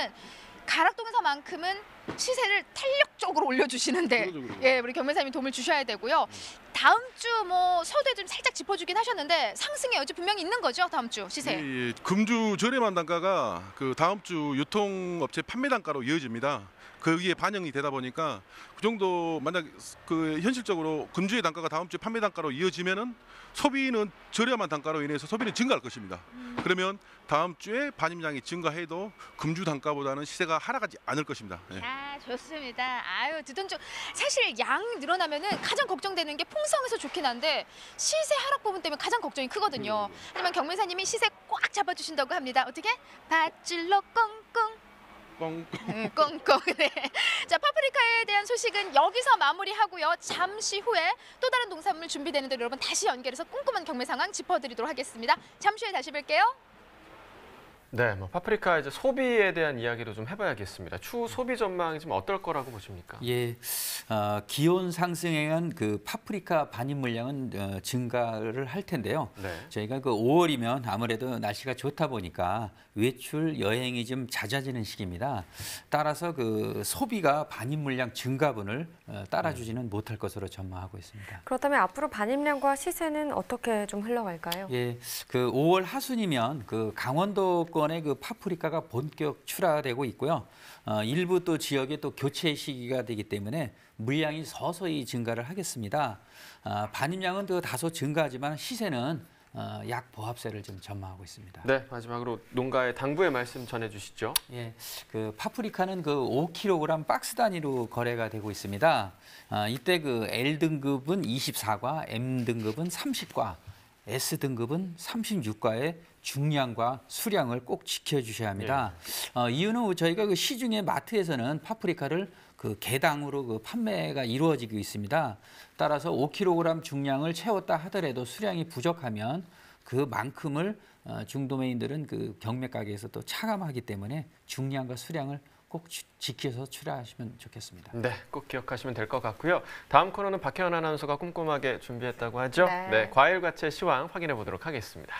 가락동에서만큼은 시세를 탄력적으로 올려주시는데 예, 우리 경매사님이 도움을 주셔야 되고요. 다음 주 뭐 서두에 좀 살짝 짚어주긴 하셨는데 상승의 여지 분명히 있는 거죠, 다음 주 시세? 예, 금주 저렴한 단가가 그 다음 주 유통업체 판매 단가로 이어집니다. 거기에 반영이 되다 보니까 그 정도 만약 그 현실적으로 금주의 단가가 다음 주 판매 단가로 이어지면은 소비는 저렴한 단가로 인해서 소비는 증가할 것입니다. 그러면 다음 주에 반입량이 증가해도 금주 단가보다는 시세가 하락하지 않을 것입니다. 예. 좋습니다. 듣던 중 사실 양 늘어나면은 가장 걱정되는 게 풍성해서 좋긴 한데 시세 하락 부분 때문에 가장 걱정이 크거든요. 하지만 경매사님이 시세 꽉 잡아주신다고 합니다. 어떻게? 밧줄로 꽁꽁. 꽁꽁. 네. 자, 파프리카에 대한 소식은 여기서 마무리하고요. 잠시 후에 또 다른 농산물 준비되는 대로 여러분 다시 연결해서 꼼꼼한 경매 상황 짚어드리도록 하겠습니다. 잠시 후에 다시 뵐게요. 네, 뭐 파프리카 이제 소비에 대한 이야기도 좀 해봐야겠습니다. 추후 소비 전망이 좀 어떨 거라고 보십니까? 예, 기온 상승에 의한 그 파프리카 반입 물량은 증가를 할 텐데요. 네. 저희가 그 5월이면 아무래도 날씨가 좋다 보니까 외출 여행이 좀 잦아지는 시기입니다. 따라서 그 소비가 반입 물량 증가분을 따라주지는 못할 것으로 전망하고 있습니다. 그렇다면 앞으로 반입량과 시세는 어떻게 좀 흘러갈까요? 예, 그 5월 하순이면 그 강원도권의 그 파프리카가 본격 출하되고 있고요. 일부 또 지역에 또 교체 시기가 되기 때문에 물량이 서서히 증가를 하겠습니다. 반입량은 또 다소 증가하지만 시세는 약 보합세를 좀 전망하고 있습니다. 네, 마지막으로 농가의 당부의 말씀 전해주시죠. 예, 그 파프리카는 그 5kg 박스 단위로 거래가 되고 있습니다. 이때 그 L 등급은 24과, M 등급은 30과, S 등급은 36과의 중량과 수량을 꼭 지켜주셔야 합니다. 이유는 저희가 그 시중에 마트에서는 파프리카를 그 개당으로 그 판매가 이루어지고 있습니다. 따라서 5kg 중량을 채웠다 하더라도 수량이 부족하면 그만큼을 중도매인들은 그 경매 가게에서 또 차감하기 때문에 중량과 수량을 꼭 지켜서 출하하시면 좋겠습니다. 네, 꼭 기억하시면 될 것 같고요. 다음 코너는 박혜원 아나운서가 꼼꼼하게 준비했다고 하죠. 네, 과일과채 시황 확인해 보도록 하겠습니다.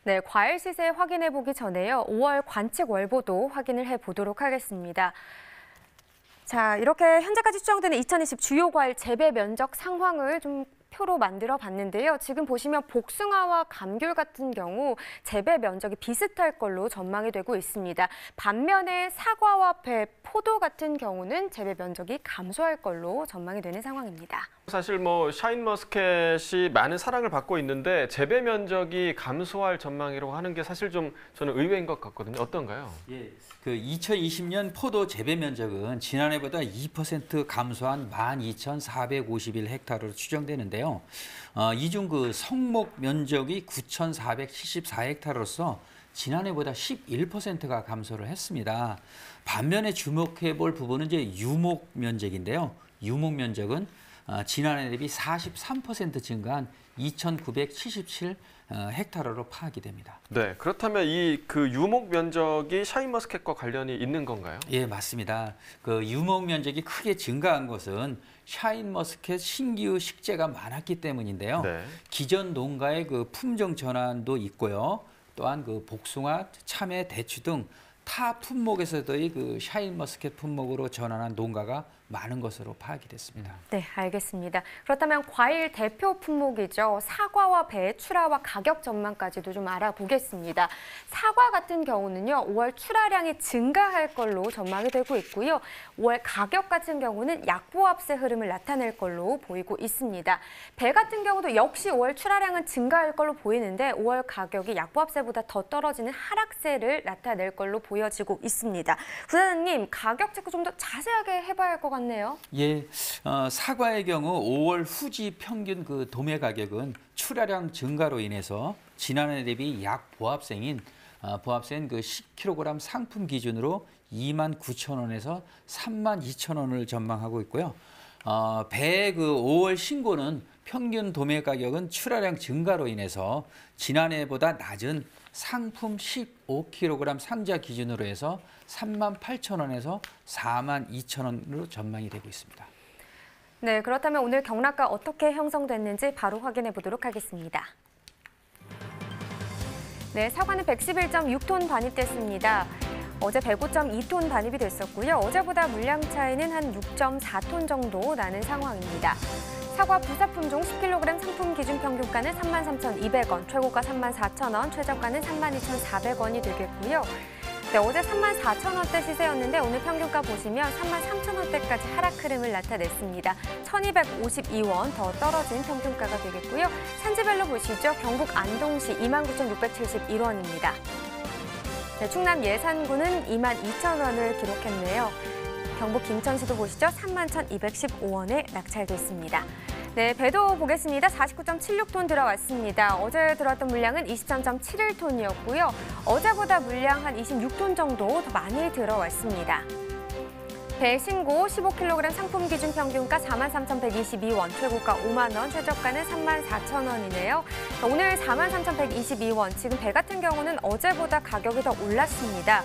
네, 과일 시세 확인해 보기 전에요. 5월 관측 월보도 확인을 해 보도록 하겠습니다. 자, 이렇게 현재까지 추정되는 2020 주요 과일 재배 면적 상황을 좀 표로 만들어 봤는데요. 지금 보시면 복숭아와 감귤 같은 경우 재배 면적이 비슷할 걸로 전망이 되고 있습니다. 반면에 사과와 배, 포도 같은 경우는 재배 면적이 감소할 걸로 전망이 되는 상황입니다. 사실 뭐 샤인머스켓이 많은 사랑을 받고 있는데 재배 면적이 감소할 전망이라고 하는 게 사실 좀 저는 의외인 것 같거든요. 어떤가요? 예, 그 2020년 포도 재배 면적은 지난해보다 2% 감소한 12,451헥타르로 추정되는데요. 이중 그 성목 면적이 9,474헥타르로서 지난해보다 11%가 감소를 했습니다. 반면에 주목해 볼 부분은 이제 유목 면적인데요. 유목 면적은 지난해 대비 43% 증가한 2,977 헥타르로 파악이 됩니다. 네, 그렇다면 이 그 유목 면적이 샤인머스켓과 관련이 있는 건가요? 예, 맞습니다. 그 유목 면적이 크게 증가한 것은 샤인머스켓 신규 식재가 많았기 때문인데요. 네. 기존 농가의 그 품종 전환도 있고요. 또한 그 복숭아, 참외, 대추 등 타 품목에서도의 그 샤인머스켓 품목으로 전환한 농가가 많은 것으로 파악이 됐습니다. 네, 알겠습니다. 그렇다면 과일 대표 품목이죠. 사과와 배, 출하와 가격 전망까지도 좀 알아보겠습니다. 사과 같은 경우는요, 5월 출하량이 증가할 걸로 전망이 되고 있고요. 5월 가격 같은 경우는 약보합세 흐름을 나타낼 걸로 보이고 있습니다. 배 같은 경우도 역시 5월 출하량은 증가할 걸로 보이는데 5월 가격이 약보합세보다 더 떨어지는 하락세를 나타낼 걸로 보여지고 있습니다. 부사장님, 가격 체크 좀 더 자세하게 해봐야 할 것 같네요. 예, 사과의 경우 5월 후지 평균 그 도매 가격은 출하량 증가로 인해서 지난해 대비 약 보합세인 그 10kg 상품 기준으로 29,000원에서 32,000원을 전망하고 있고요. 배 그 5월 신고는 평균 도매 가격은 출하량 증가로 인해서 지난해보다 낮은 상품 15kg 상자 기준으로 해서 38,000원에서 42,000원으로 전망이 되고 있습니다. 네, 그렇다면 오늘 경락가 어떻게 형성됐는지 바로 확인해 보도록 하겠습니다. 네, 사과는 111.6톤 반입됐습니다. 어제 105.2톤 반입이 됐었고요. 어제보다 물량 차이는 한 6.4톤 정도 나는 상황입니다. 사과 부사품종 10kg 상품 기준 평균가는 33,200원, 최고가 34,000원, 최저가는 32,400원이 되겠고요. 네, 어제 34,000원대 시세였는데 오늘 평균가 보시면 33,000원대까지 하락 흐름을 나타냈습니다. 1,252원 더 떨어진 평균가가 되겠고요. 산지별로 보시죠. 경북 안동시 29,671원입니다. 네, 충남 예산군은 22,000원을 기록했네요. 경북 김천시도 보시죠. 31,215원에 낙찰됐습니다. 네, 배도 보겠습니다. 49.76톤 들어왔습니다. 어제 들어왔던 물량은 23.71톤이었고요. 어제보다 물량 한 26톤 정도 더 많이 들어왔습니다. 배 신고 15kg 상품 기준 평균가 43,122원, 최고가 5만 원, 최저가는 34,000원이네요. 오늘 43,122원, 지금 배 같은 경우는 어제보다 가격이 더 올랐습니다.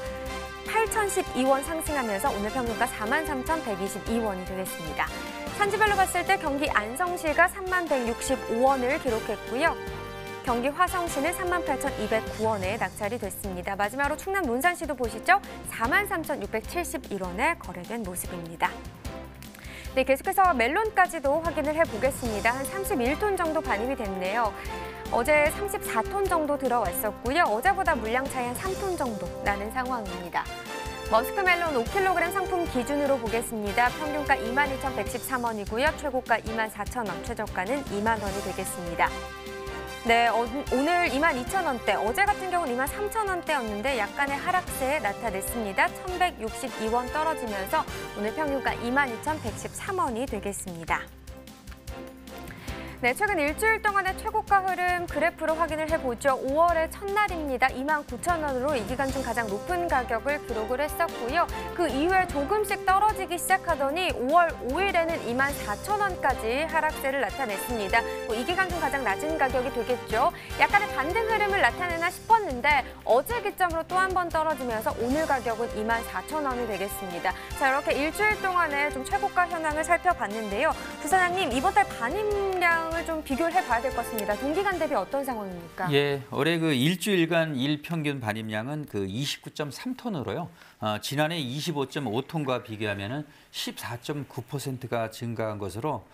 8,012원 상승하면서 오늘 평균가 43,122원이 되겠습니다. 산지별로 봤을 때 경기 안성시가 31,165원을 기록했고요. 경기 화성시는 38,209원에 낙찰이 됐습니다. 마지막으로 충남 논산시도 보시죠. 43,671원에 거래된 모습입니다. 네, 계속해서 멜론까지도 확인을 해보겠습니다. 한 31톤 정도 반입이 됐네요. 어제 34톤 정도 들어왔었고요. 어제보다 물량 차이 한 3톤 정도 나는 상황입니다. 머스크멜론 5kg 상품 기준으로 보겠습니다. 평균가 22,113원이고요. 최고가 24,000원, 최저가는 2만 원이 되겠습니다. 네, 오늘 22,000원대, 어제 같은 경우는 23,000원대였는데 약간의 하락세 나타냈습니다. 1,162원 떨어지면서 오늘 평균가 22,113원이 되겠습니다. 네, 최근 일주일 동안의 최고가 흐름 그래프로 확인을 해보죠. 5월의 첫날입니다. 29,000원으로 이 기간 중 가장 높은 가격을 기록을 했었고요. 그 이후에 조금씩 떨어지기 시작하더니 5월 5일에는 24,000원까지 하락세를 나타냈습니다. 이 기간 중 가장 낮은 가격이 되겠죠. 약간의 반등 흐름을 나타내나 싶었는데 어제 기점으로 또 한 번 떨어지면서 오늘 가격은 24,000원이 되겠습니다. 자, 이렇게 일주일 동안의 좀 최고가 현황을 살펴봤는데요. 부사장님, 이번 달 반입량 상황을 좀 비교를 해봐야 될 것 같습니다. 동기간 대비 어떤 상황입니까? 예, 올해 그 일주일간 일평균 반입량은 그 29.3톤으로요. 지난해 25.5톤과 비교하면은 14.9%가 증가한 것으로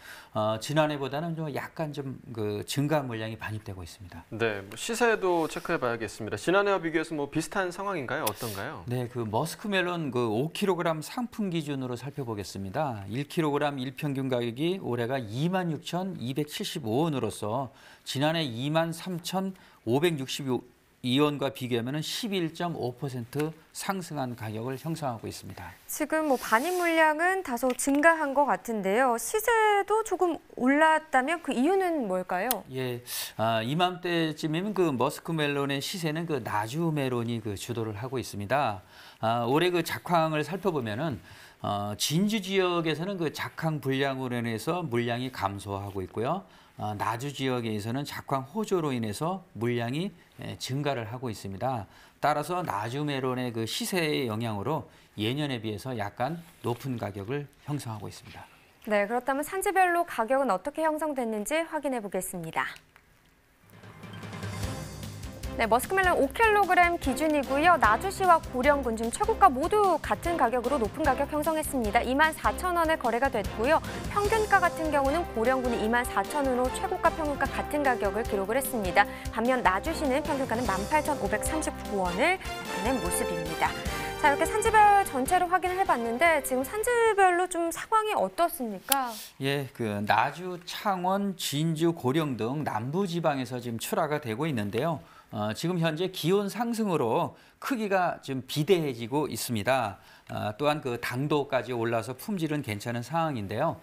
지난해보다는 좀 약간 좀 그 증가 물량이 반입되고 있습니다. 네, 뭐 시세도 체크해봐야겠습니다. 지난해와 비교해서 뭐 비슷한 상황인가요? 어떤가요? 네, 그 머스크멜론 그 5kg 상품 기준으로 살펴보겠습니다. 1kg 일평균 가격이 올해가 26,275원으로서 지난해 23,562원과 비교하면 11.5% 상승한 가격을 형성하고 있습니다. 지금 뭐 반입 물량은 다소 증가한 것 같은데요. 시세도 조금 올랐다면 그 이유는 뭘까요? 예, 이맘때쯤이면 그 머스크멜론의 시세는 그 나주 멜론이 그 주도를 하고 있습니다. 올해 그 작황을 살펴보면은 진주 지역에서는 그 작황 불량으로 인해서 물량이 감소하고 있고요. 나주 지역에서는 작황 호조로 인해서 물량이 증가를 하고 있습니다. 따라서 나주 멜론의 그 시세의 영향으로 예년에 비해서 약간 높은 가격을 형성하고 있습니다. 네, 그렇다면 산지별로 가격은 어떻게 형성됐는지 확인해 보겠습니다. 네, 머스크멜론 5kg 기준이고요. 나주시와 고령군 중 최고가 모두 같은 가격으로 높은 가격 형성했습니다. 24,000원에 거래가 됐고요. 평균가 같은 경우는 고령군이 24,000원으로 최고가 평균가 같은 가격을 기록을 했습니다. 반면 나주시는 평균가는 18,539원을 나타낸 모습입니다. 자, 이렇게 산지별 전체로 확인을 해봤는데 지금 산지별로 좀 상황이 어떻습니까? 예, 그 나주, 창원, 진주, 고령 등 남부 지방에서 지금 출하가 되고 있는데요. 지금 현재 기온 상승으로 크기가 좀 비대해지고 있습니다. 또한 그 당도까지 올라서 품질은 괜찮은 상황인데요.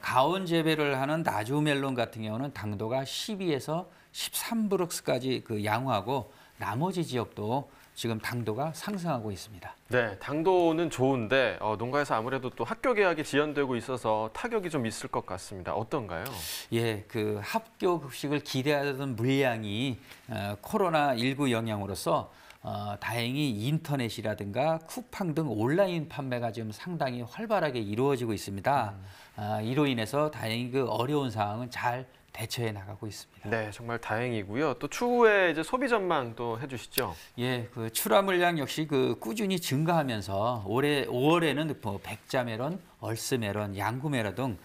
가온 재배를 하는 나주 멜론 같은 경우는 당도가 12에서 13브룩스까지 그 양호하고 나머지 지역도 지금 당도가 상승하고 있습니다. 네, 당도는 좋은데 농가에서 아무래도 또 학교 개학이 지연되고 있어서 타격이 좀 있을 것 같습니다. 어떤가요? 예, 그 학교 급식을 기대하던 물량이 코로나19 영향으로서 다행히 인터넷이라든가 쿠팡 등 온라인 판매가 지금 상당히 활발하게 이루어지고 있습니다. 이로 인해서 다행히 그 어려운 상황은 잘 대처해 나가고 있습니다. 네, 정말 다행이고요. 또 추후에 이제 소비 전망 또 해주시죠. 예, 그 출하 물량 역시 그 꾸준히 증가하면서 올해 5월에는 뭐 백자 멜론, 얼스 멜론, 양구 멜론 등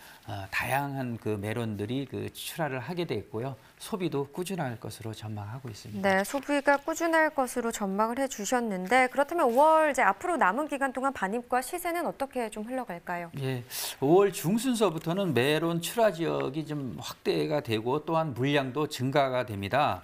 다양한 그 멜론들이 그 출하를 하게 돼 있고요. 소비도 꾸준할 것으로 전망하고 있습니다. 네, 소비가 꾸준할 것으로 전망을 해주셨는데 그렇다면 5월 이제 앞으로 남은 기간 동안 반입과 시세는 어떻게 좀 흘러갈까요? 예, 5월 중순서부터는 멜론 출하 지역이 좀 확대가 되고 또한 물량도 증가가 됩니다.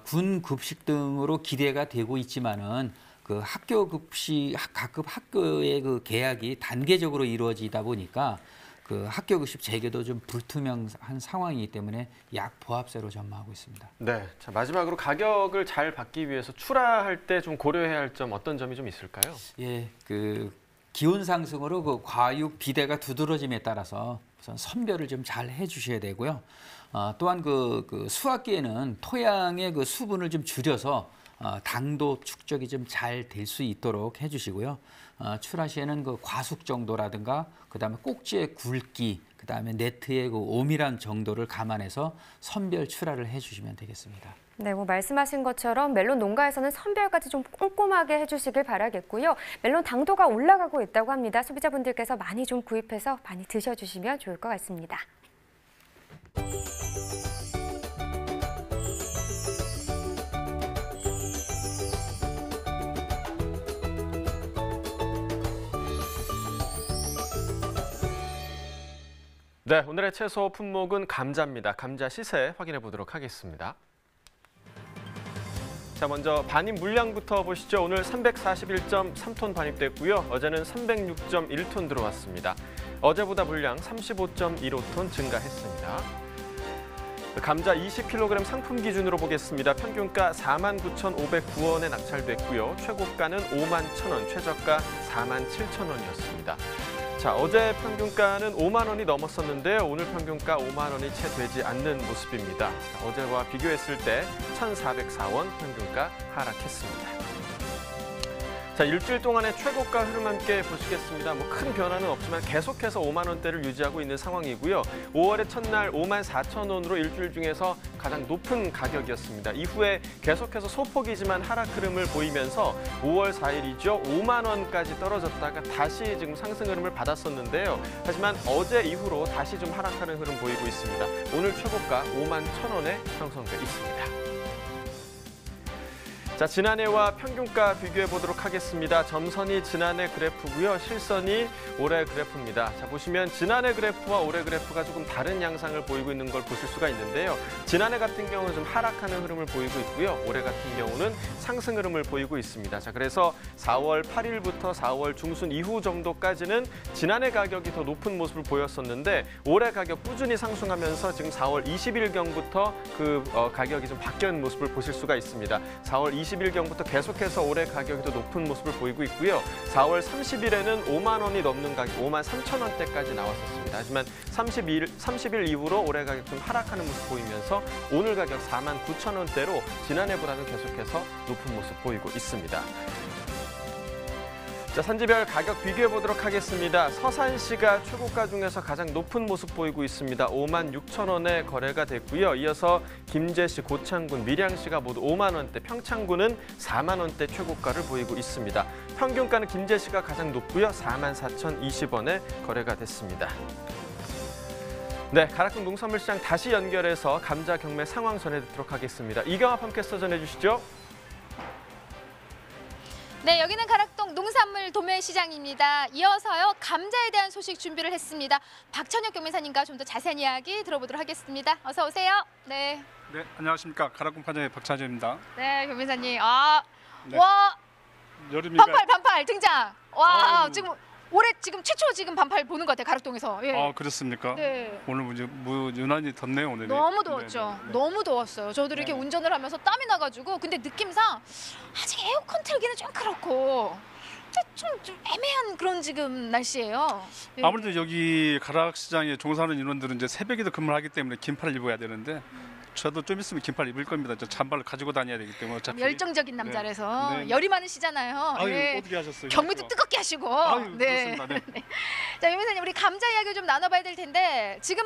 군 급식 등으로 기대가 되고 있지만은 그 학교 급식 각급 학교의 그 개학이 단계적으로 이루어지다 보니까 그 학교 급식 재개도 좀 불투명한 상황이기 때문에 약 보합세로 전망하고 있습니다. 네, 자 마지막으로 가격을 잘 받기 위해서 출하할 때 좀 고려해야 할 점 어떤 점이 좀 있을까요? 예, 그 기온 상승으로 그 과육 비대가 두드러짐에 따라서 우선 선별을 좀 잘 해주셔야 되고요. 또한 그 수확기에는 토양의 그 수분을 좀 줄여서 당도 축적이 좀 잘 될 수 있도록 해주시고요. 출하 시에는 그 과숙 정도라든가 그다음에 꼭지의 굵기, 그다음에 네트의 그 오밀한 정도를 감안해서 선별 출하를 해주시면 되겠습니다. 네, 뭐 말씀하신 것처럼 멜론 농가에서는 선별까지 좀 꼼꼼하게 해주시길 바라겠고요. 멜론 당도가 올라가고 있다고 합니다. 소비자분들께서 많이 좀 구입해서 많이 드셔주시면 좋을 것 같습니다. 네, 오늘의 채소 품목은 감자입니다. 감자 시세 확인해 보도록 하겠습니다. 자, 먼저 반입 물량부터 보시죠. 오늘 341.3톤 반입됐고요. 어제는 306.1톤 들어왔습니다. 어제보다 물량 35.15톤 증가했습니다. 감자 20kg 상품 기준으로 보겠습니다. 평균가 49,509원에 낙찰됐고요. 최고가는 51,000원, 최저가 47,000원이었습니다. 자, 어제 평균가는 5만 원이 넘었었는데요. 오늘 평균가 5만 원이 채 되지 않는 모습입니다. 자, 어제와 비교했을 때 1,404원 평균가 하락했습니다. 자, 일주일 동안의 최고가 흐름 함께 보시겠습니다. 뭐 큰 변화는 없지만 계속해서 5만 원대를 유지하고 있는 상황이고요. 5월의 첫날 5만 4천 원으로 일주일 중에서 가장 높은 가격이었습니다. 이후에 계속해서 소폭이지만 하락 흐름을 보이면서 5월 4일이죠. 5만 원까지 떨어졌다가 다시 지금 상승 흐름을 받았었는데요. 하지만 어제 이후로 다시 좀 하락하는 흐름 보이고 있습니다. 오늘 최고가 5만 1천 원에 형성돼 있습니다. 자, 지난해와 평균가 비교해 보도록 하겠습니다. 점선이 지난해 그래프고요. 실선이 올해 그래프입니다. 자, 보시면 지난해 그래프와 올해 그래프가 조금 다른 양상을 보이고 있는 걸 보실 수가 있는데요. 지난해 같은 경우는 좀 하락하는 흐름을 보이고 있고요. 올해 같은 경우는 상승 흐름을 보이고 있습니다. 자, 그래서 4월 8일부터 4월 중순 이후 정도까지는 지난해 가격이 더 높은 모습을 보였었는데 올해 가격 꾸준히 상승하면서 지금 4월 20일경부터 그 가격이 좀 바뀌는 모습을 보실 수가 있습니다. 4월 20일경부터 계속해서 올해 가격이 더 높은 모습을 보이고 있고요. 4월 30일에는 5만 원이 넘는 가격, 5만 3천 원대까지 나왔었습니다. 하지만 30일 이후로 올해 가격 좀 하락하는 모습 보이면서 오늘 가격 4만 9천 원대로 지난해보다는 계속해서 높은 모습 보이고 있습니다. 자, 산지별 가격 비교해 보도록 하겠습니다. 서산시가 최고가 중에서 가장 높은 모습 보이고 있습니다. 5만 6천 원에 거래가 됐고요. 이어서 김제시, 고창군, 밀양시가 모두 5만 원대, 평창군은 4만 원대 최고가를 보이고 있습니다. 평균가는 김제시가 가장 높고요. 4만 4,020원에 거래가 됐습니다. 네, 가락동 농산물시장 다시 연결해서 감자 경매 상황 전해드리도록 하겠습니다. 이경아 팜캐스터 전해주시죠. 네, 여기는 가락동 농산물 도매시장입니다. 이어서요, 감자에 대한 소식 준비를 했습니다. 박천혁 경매사님과 좀 더 자세한 이야기 들어보도록 하겠습니다. 어서 오세요. 네. 네, 안녕하십니까. 가락동 판장의 박찬준입니다. 네, 경매사님. 네. 와, 여름이가 반팔 등장. 와, 아유. 지금 올해 최초 반팔 보는 것 같아요, 가락동에서. 예. 그렇습니까? 네. 오늘 유난히 덥네요, 오늘. 너무 더웠죠. 네. 너무 더웠어요. 저도 이렇게 네네. 운전을 하면서 땀이 나가지고 근데 느낌상 아직 에어컨 틀기는 좀 그렇고 좀 애매한 그런 지금 날씨예요. 예. 아무래도 여기 가락시장에 종사하는 인원들은 이제 새벽에도 근무를 하기 때문에 긴팔을 입어야 되는데 저도 좀 있으면 긴팔 입을 겁니다. 저 잠바를 가지고 다녀야 되기 때문에 어차피. 열정적인 남자라서 네. 열이 많으시잖아요. 아유, 예. 어떻게 하셨어요? 경미도 뜨겁게 하시고. 아유, 그렇습니다. 네. 자, 유미사님, 우리 감자 이야기를 좀 나눠봐야 될 텐데 지금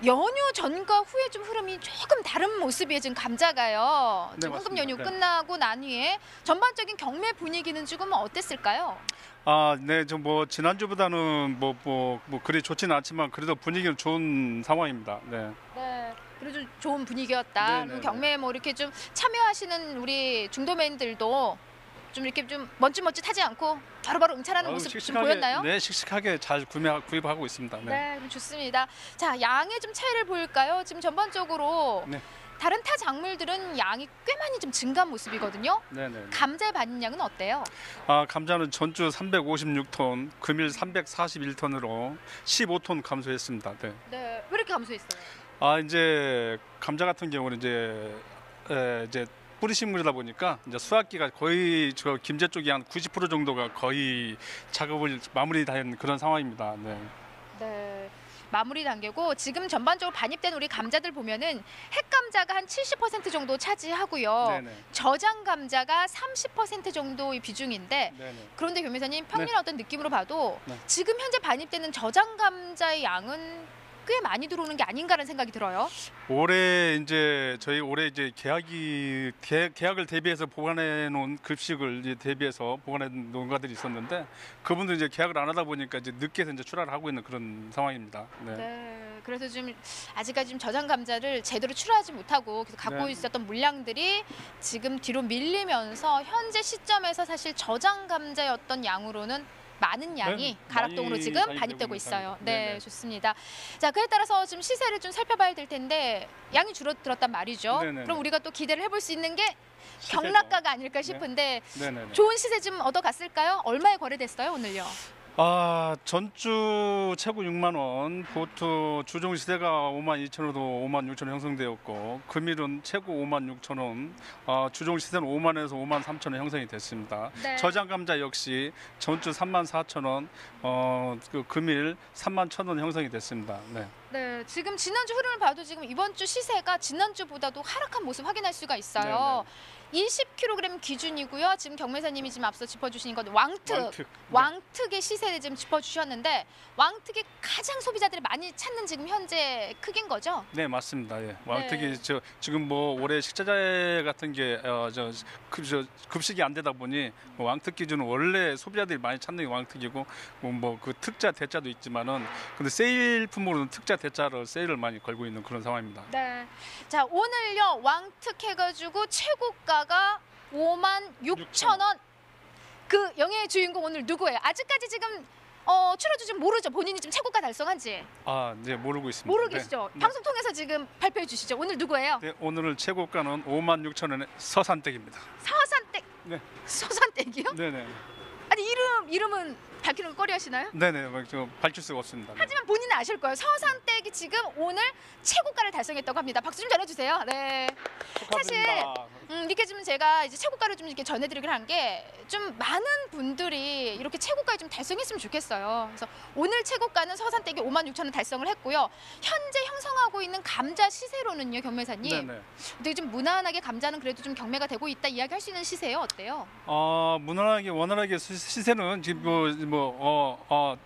연휴 전과 후에 좀 흐름이 조금 다른 모습이에요. 지금 감자가요. 네, 지금 황금 맞습니다. 연휴 네. 끝나고 난 후에 전반적인 경매 분위기는 지금 어땠을까요? 네, 좀 지난주보다는 그리 좋지는 않지만 그래도 분위기는 좋은 상황입니다. 네. 네. 그래도 좋은 분위기였다. 네네네. 경매에 이렇게 좀 참여하시는 우리 중도매인들도 좀 이렇게 좀 멋짓하지 않고 바로바로 응찰하는 모습 좀 보였나요? 네, 씩씩하게 잘 구입하고 있습니다. 네. 네, 그럼 좋습니다. 자, 양의 좀 차이를 볼까요? 지금 전반적으로 네. 다른 타 작물들은 양이 꽤 많이 좀 증가한 모습이거든요. 네네. 감자의 반응량은 어때요? 감자는 전주 356톤, 금일 341톤으로 15톤 감소했습니다. 네. 네, 왜 이렇게 감소했어요? 이제 감자 같은 경우는 이제 뿌리 식물이다 보니까 이제 수확기가 거의 저 김제 쪽이 한 90% 정도가 거의 작업을 마무리된 그런 상황입니다. 네. 네. 마무리 단계고 지금 전반적으로 반입된 우리 감자들 보면은 핵감자가 한 70% 정도 차지하고요. 네네. 저장 감자가 30% 정도의 비중인데 네네. 그런데 교매사님 평균 어떤 느낌으로 봐도 네. 지금 현재 반입되는 저장 감자의 양은 꽤 많이 들어오는 게 아닌가라는 생각이 들어요. 저희 올해 이제 계약을 대비해서 보관해 놓은 급식을 이제 대비해서 보관해 놓은 농가들이 있었는데 그분들 이제 계약을 안 하다 보니까 이제 늦게 이제 출하를 하고 있는 그런 상황입니다. 네. 네, 그래서 좀 아직까지 좀 저장 감자를 제대로 출하하지 못하고 계속 갖고 네. 있었던 물량들이 지금 뒤로 밀리면서 현재 시점에서 사실 저장 감자의 어떤 양으로는 많은 양이 네, 가락동으로 많이 지금 반입되고 반입되고 있는 있어요. 상황입니다. 네, 네네. 좋습니다. 자, 그에 따라서 지금 시세를 좀 살펴봐야 될 텐데 양이 줄어들었단 말이죠. 네네네. 그럼 우리가 또 기대를 해볼 수 있는 게 시세죠. 경락가가 아닐까 싶은데 네네네. 좋은 시세 좀 얻어갔을까요? 얼마에 거래됐어요, 오늘요? 전주 최고 6만 원, 보트 주종 시대가 5만 2천 원으로 5만 6천 원 형성되었고 금일은 최고 5만 6천 원, 주종 시대는 5만에서 5만 3천 원 형성이 됐습니다. 네. 저장 감자 역시 전주 3만 4천 원, 금일 3만 1천 원 형성이 됐습니다. 네. 네, 지금 지난주 흐름을 봐도 지금 이번 주 시세가 지난주보다도 하락한 모습 확인할 수가 있어요. 20kg 기준이고요. 지금 경매사님이 지금 앞서 짚어주신 건 왕특의 시세를 지금 짚어주셨는데 왕특이 가장 소비자들이 많이 찾는 지금 현재 크기인 거죠? 네, 맞습니다. 예. 왕특이 지금 뭐 올해 식자재 같은 게 급식이 안 되다 보니 왕특 기준은 원래 소비자들이 많이 찾는 게 왕특이고 뭐 그 특자 대자도 있지만은 근데 세일품으로는 특자 대자로 세일을 많이 걸고 있는 그런 상황입니다. 네. 자, 오늘요 왕특 해가지고 최고가가 56,000원. 그 영예의 주인공 오늘 누구예요? 아직까지 지금 출하주 지금 모르죠? 본인이 지금 최고가 달성한지? 네, 모르고 있습니다. 모르고 계시죠? 네. 방송 통해서 지금 발표해 주시죠. 오늘 누구예요? 네, 오늘 최고가는 56,000원의 서산댁입니다. 서산댁. 네. 서산댁이요? 네네. 아니 이름은 밝히는 거 꺼려하시나요? 네네, 밝힐 수가 없습니다. 하지만 본인은 아실 거예요. 서산댁이 지금 오늘 최고가를 달성했다고 합니다. 박수 좀 전해주세요. 네. 축하드립니다. 사실 이렇게 좀 제가 이제 최고가를 좀 이렇게 전해드리긴 한 게 좀 많은 분들이 이렇게 최고가를 좀 달성했으면 좋겠어요. 그래서 오늘 최고가는 서산댁이 56,000원 달성을 했고요. 현재 형성하고 있는 감자 시세로는요, 경매사님. 네네. 되게 좀 무난하게 감자는 그래도 좀 경매가 되고 있다 이야기할 수 있는 시세예요. 어때요? 무난하게 원활하게 시세는 지금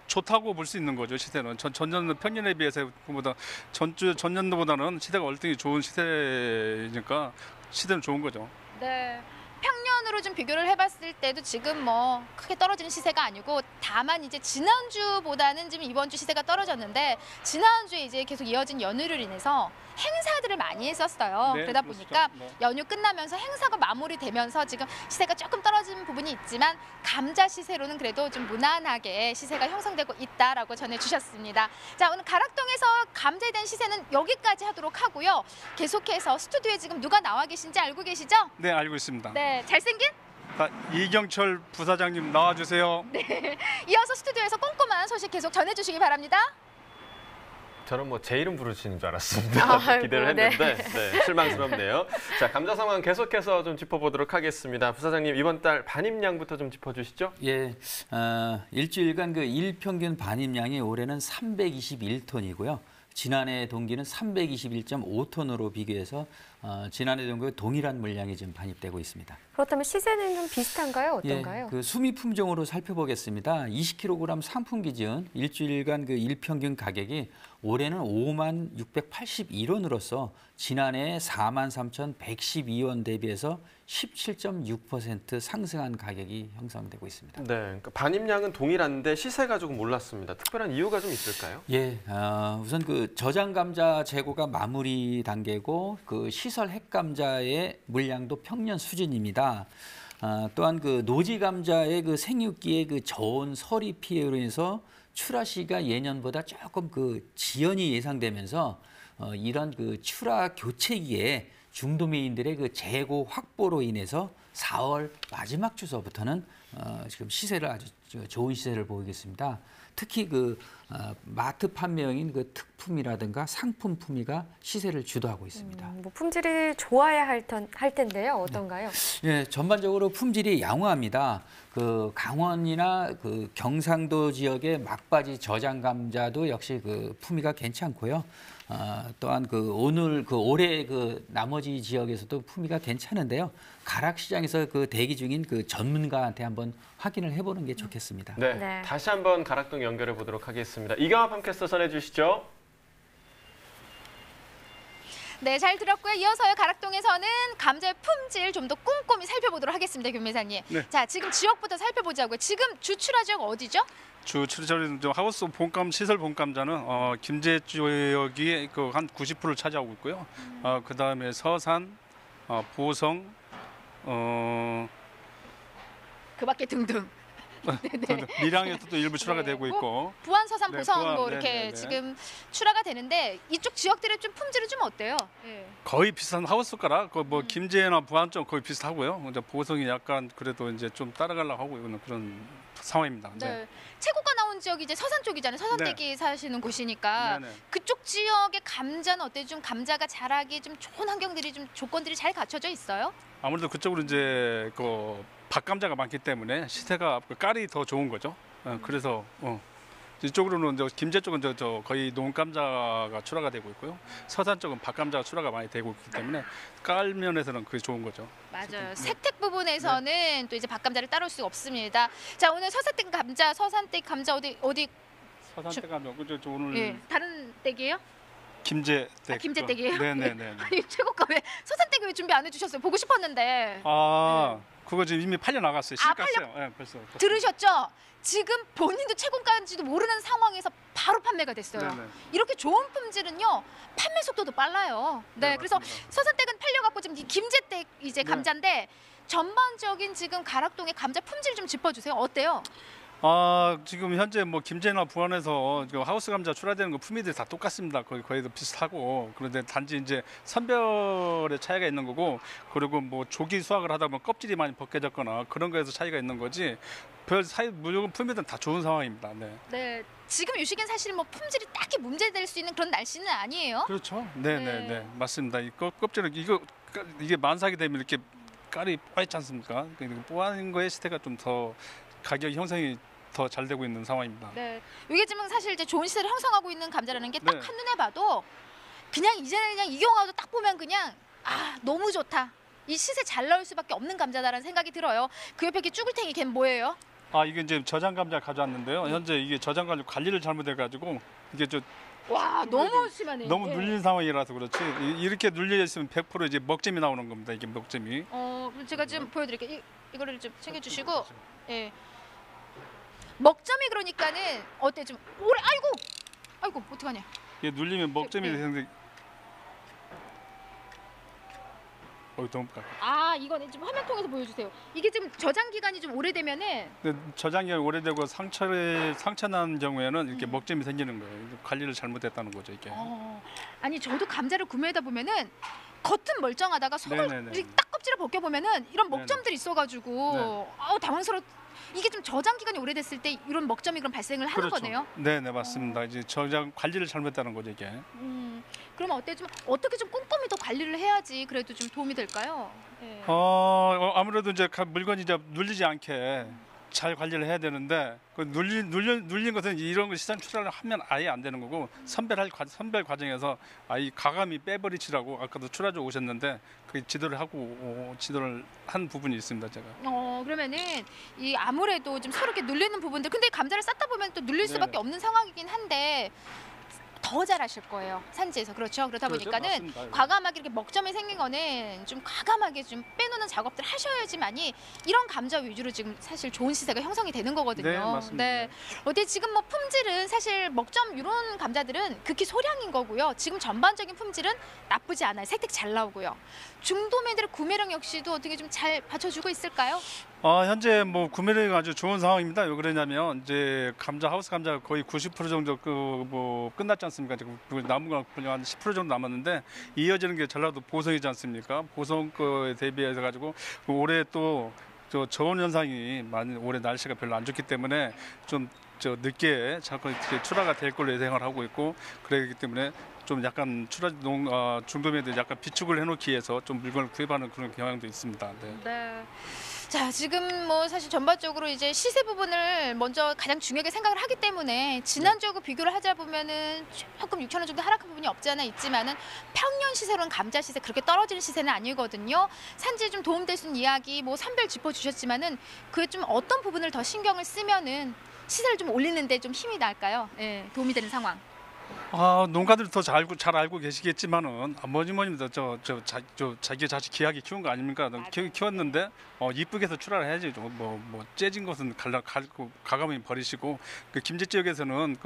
좋다고 볼 수 있는 거죠. 시세는 전년 평년에 비해서 보다 전년도보다는 시세가 월등히 좋은 시세니까 시세는 좋은 거죠. 네. 평년으로 좀 비교를 해봤을 때도 지금 뭐 크게 떨어지는 시세가 아니고 다만 이제 지난주보다는 지금 이번 주 시세가 떨어졌는데 지난주에 이제 계속 이어진 연휴를 인해서 행사들을 많이 했었어요. 네, 그러다 그렇죠. 보니까 네. 연휴 끝나면서 행사가 마무리되면서 지금 시세가 조금 떨어진 부분이 있지만 감자 시세로는 그래도 좀 무난하게 시세가 형성되고 있다라고 전해주셨습니다. 자, 오늘 가락동에서 감자에 대한 시세는 여기까지 하도록 하고요. 계속해서 스튜디오에 지금 누가 나와 계신지 알고 계시죠? 네, 알고 있습니다. 네, 잘생긴? 이경철 부사장님 나와주세요. 네, 이어서 스튜디오에서 꼼꼼한 소식 계속 전해주시기 바랍니다. 저는 뭐 제 이름 부르시는 줄 알았습니다. 기대를 했는데 네, 실망스럽네요. 자, 감자 상황 계속해서 좀 짚어보도록 하겠습니다. 부사장님, 이번 달 반입량부터 좀 짚어주시죠. 예, 일주일간 그 일평균 반입량이 올해는 321톤이고요. 지난해 동기는 321.5톤으로 비교해서 지난해 동기와 동일한 물량이 지금 반입되고 있습니다. 그렇다면 시세는 좀 비슷한가요? 어떤가요? 그 수미 품종으로 살펴보겠습니다. 20kg 상품 기준 일주일간 그 일평균 가격이 올해는 56,681원으로서 지난해 43,112원 대비해서 17.6% 상승한 가격이 형성되고 있습니다. 네, 그러니까 반입량은 동일한데 시세가 조금 올랐습니다. 특별한 이유가 좀 있을까요? 예, 우선 그 저장 감자 재고가 마무리 단계고 그 시설 핵 감자의 물량도 평년 수준입니다. 또한 그 노지 감자의 그 생육기의 그 저온 서리 피해로 인해서 출하 시가 예년보다 조금 그 지연이 예상되면서 이런 그 출하 교체기에 중도매인들의 그 재고 확보로 인해서 4월 마지막 주서부터는 지금 시세를 아주 좋은 시세를 보이겠습니다. 특히 그 마트 판매형인 그 특품이라든가 상품 품위가 시세를 주도하고 있습니다. 뭐 품질이 좋아야 할 텐데요. 어떤가요? 예, 전반적으로 품질이 양호합니다. 그 강원이나 그 경상도 지역의 막바지 저장 감자도 역시 그 품위가 괜찮고요. 또한 그 올해 그 나머지 지역에서도 품위가 괜찮은데요. 가락 시장에서 그 대기 중인 그 전문가한테 한번 확인을 해보는 게 좋겠습니다. 네, 다시 한번 가락동 연결해 보도록 하겠습니다. 이경화 팜캐스터 전해주시죠. 네, 잘 들었고요. 이어서요, 가락동에서는 감자의 품질 좀 더 꼼꼼히 살펴보도록 하겠습니다, 교매사님. 네. 자, 지금 지역부터 살펴보자고요. 지금 주출하 지역 어디죠? 주출처리 하우스 본감 시설 본감자는 김제 지역이 그 한 90%를 차지하고 있고요. 그 다음에 서산, 보성, 그밖에 등등. 밀양에서 또 일부 출하가 네, 되고 있고. 부안, 서산, 네, 보성 부안, 뭐 이렇게 네네네. 지금 출하가 되는데 이쪽 지역들의 좀 품질은 좀 어때요? 네. 거의 비슷한 하우스가라 뭐 김제나 부안 쪽 거의 비슷하고요. 이제 보성이 약간 그래도 이제 좀 따라가려고 하고 있는 그런 상황입니다. 네. 최고가 나온 지역이 이제 서산 쪽이잖아요. 서산댁이 사시는 곳이니까 네네. 그쪽 지역의 감자는 어때요? 좀 감자가 자라기 좀 좋은 환경들이 좀 조건들이 잘 갖춰져 있어요? 아무래도 그쪽으로 이제 그 박감자가 많기 때문에 시세가 그 깔이 더 좋은 거죠. 그래서 이쪽으로는 김제 쪽은 거의 농감자가 출하가 되고 있고요. 서산 쪽은 밭감자가 출하가 많이 되고 있기 때문에 깔 면에서는 그게 좋은 거죠. 맞아요. 세택 부분에서는 또 이제 밭감자를 따를 수 없습니다. 자, 오늘 서산댁 감자, 서산댁 감자 어디 서산 댁 감자 그죠? 오늘 예, 다른 댁이에요? 김제 댁. 김제 댁이에요? 네네네. 아니, 최고가 왜 서산댁 왜 준비 안 해주셨어요? 보고 싶었는데. 그거 지금 이미 팔려 나갔어요. 시집 갔어요. 네, 벌써. 들으셨죠? 지금 본인도 최고가인지도 모르는 상황에서 바로 판매가 됐어요. 네네. 이렇게 좋은 품질은요, 판매 속도도 빨라요. 네, 그래서 맞습니다. 서산댁은 팔려갖고 지금 이 김제댁 이제 네. 감자인데 전반적인 지금 가락동의 감자 품질 좀 짚어주세요. 어때요? 지금 현재 뭐 김제나 부안에서 하우스 감자 출하되는 거 품위들이 다 똑같습니다. 거의 비슷하고 그런데 단지 이제 선별의 차이가 있는 거고 그리고 뭐 조기 수확을 하다 보면 껍질이 많이 벗겨졌거나 그런 거에서 차이가 있는 거지 별 사이 무조건 품위들은 다 좋은 상황입니다. 네. 네, 지금 이 시기엔 사실 뭐 품질이 딱히 문제될 수 있는 그런 날씨는 아니에요. 그렇죠. 네네네 맞습니다. 이 껍질은 이게 만삭이 되면 이렇게 깔이 빠있지 않습니까? 뽀얀 거의 시대가 좀 더 가격 형성이 더 잘 되고 있는 상황입니다. 네, 이게 지금 사실 이제 좋은 시세를 형성하고 있는 감자라는 게 딱 네. 한눈에 봐도 그냥 이제는 그냥 이경화도 딱 보면 그냥 너무 좋다. 이 시세 잘 나올 수밖에 없는 감자다라는 생각이 들어요. 그 옆에 이렇게 쭈글탱이 걔는 뭐예요? 이게 이제 저장 감자 가져왔는데요. 현재 이게 저장 감자 관리를 잘못해가지고 이게 와, 너무 심하네. 너무 눌린 상황이라서 그렇지. 이렇게 눌려 있으면 100% 이제 먹점이 나오는 겁니다. 이게 먹점이. 그럼 제가 좀 보여드릴게요. 이거를 좀 챙겨주시고, 예. 먹점이 그러니까는 어때 좀 오래 아이고 어떡하냐. 이게 눌리면 먹점이 네. 되는데. 너무 까. 이거는 좀 화면 통해서 보여주세요. 이게 지금 저장 기간이 좀 오래되면은 저장이 오래되고 상처 난 경우에는 이렇게 먹점이 생기는 거예요. 관리를 잘못했다는 거죠 이게. 아니 저도 감자를 구매하다 보면은 겉은 멀쩡하다가 속을 네네네. 이렇게 딱 껍질을 벗겨보면은 이런 먹점들이 있어가지고 당황스러워. 이게 좀 저장 기간이 오래됐을 때 이런 먹점이 그럼 발생을 하는 그렇죠. 거네요. 네네 맞습니다. 이제 저장 관리를 잘못했다는 거죠 이게. 그럼 어떻게 좀 꼼꼼히 더 관리를 해야지 그래도 좀 도움이 될까요? 네. 아무래도 이제 물건이 이제 눌리지 않게 잘 관리를 해야 되는데 그 눌린 것은 이런 거 시장 출하를 하면 아예 안 되는 거고 선별 과정에서 이 가감이 빼버리치라고 아까도 출하주 오셨는데 그 지도를 한 부분이 있습니다 제가. 그러면은 이 아무래도 좀 서로 이렇게 눌리는 부분들 근데 감자를 쌓다 보면 또 눌릴 수밖에 없는 상황이긴 한데 더 잘하실 거예요 산지에서 그렇죠. 그러다 보니까는 맞습니다. 과감하게 이렇게 먹점이 생긴 거는 좀 과감하게 좀 빼놓는 작업들 하셔야지만이 이런 감자 위주로 지금 사실 좋은 시세가 형성이 되는 거거든요. 네, 맞습니다. 어때 지금 뭐 품질은 사실 먹점 이런 감자들은 극히 소량인 거고요. 지금 전반적인 품질은 나쁘지 않아요. 색택 잘 나오고요. 중도매들의 구매력 역시도 어떻게 좀 잘 받쳐주고 있을까요? 현재 뭐 구매력이 아주 좋은 상황입니다. 왜 그러냐면 이제 하우스 감자 거의 90% 정도 뭐 끝났지 않습니까? 지금 남은 건 그냥 한 10% 정도 남았는데 이어지는 게 전라도 보성이지 않습니까? 보성 거에 대비해서 가지고 올해 또 저온 현상이 많이 올해 날씨가 별로 안 좋기 때문에 좀 늦게 자꾸 출하가 될 걸로 예상을 하고 있고 그렇기 때문에 좀 약간 중도매들 약간 비축을 해놓기 위해서 좀 물건을 구입하는 그런 경향도 있습니다. 네. 자, 지금 뭐 사실 전반적으로 이제 시세 부분을 먼저 가장 중요하게 생각을 하기 때문에 지난주하고 비교를 하자 보면은 조금 6천 원 정도 하락한 부분이 없지 않아 있지만은 평년 시세로는 감자 시세 그렇게 떨어지는 시세는 아니거든요. 산지에 좀 도움될 수 있는 이야기 뭐 선별 짚어주셨지만은 그에 좀 어떤 부분을 더 신경을 쓰면은 시세를 좀 올리는데 좀 힘이 날까요? 예, 도움이 되는 상황. 농가들 더 잘 알고 계시겠지만은 뭐니도 자기 자식 귀하게 키운 거 아닙니까? 키웠는데 이쁘게 해서 출하를 해야지. 뭐 째진 것은 가감히 버리시고 그 김제 지역에서는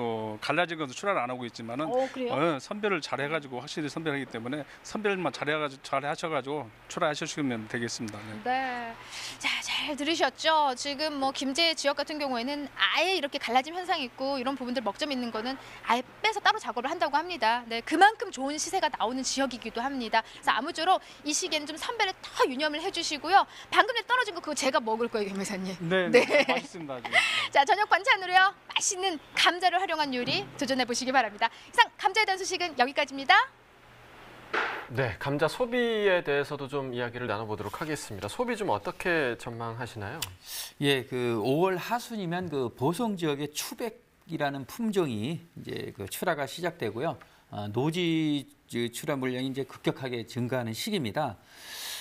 갈라진 것은 출하를 안 하고 있지만은 그래요? 선별을 잘 해가지고 확실히 선별하기 때문에 선별만 잘 하셔가지고 출하하시면 되겠습니다. 네. 자, 잘 들으셨죠? 지금 뭐 김제 지역 같은 경우에는 아예 이렇게 갈라짐 현상이 있고 이런 부분들 먹점 있는 거는 아예 빼서 따로 작업을 한다고 합니다. 네, 그만큼 좋은 시세가 나오는 지역이기도 합니다. 그래서 아무쪼록 이 시기에는 좀 선별에 더 유념을 해주시고요. 방금 전에 떨어진 거 그거 제가 먹을 거예요, 김 회사님. 네. 맛있습니다. 자, 저녁 반찬으로요. 맛있는 감자를 활용한 요리 도전해 보시기 바랍니다. 이상 감자에 대한 소식은 여기까지입니다. 네, 감자 소비에 대해서도 좀 이야기를 나눠보도록 하겠습니다. 소비 좀 어떻게 전망하시나요? 예, 5월 하순이면 보성 지역의 추백 생육이라는 품종이 이제 그 출하가 시작되고요. 노지 출하 물량이 이제 급격하게 증가하는 시기입니다.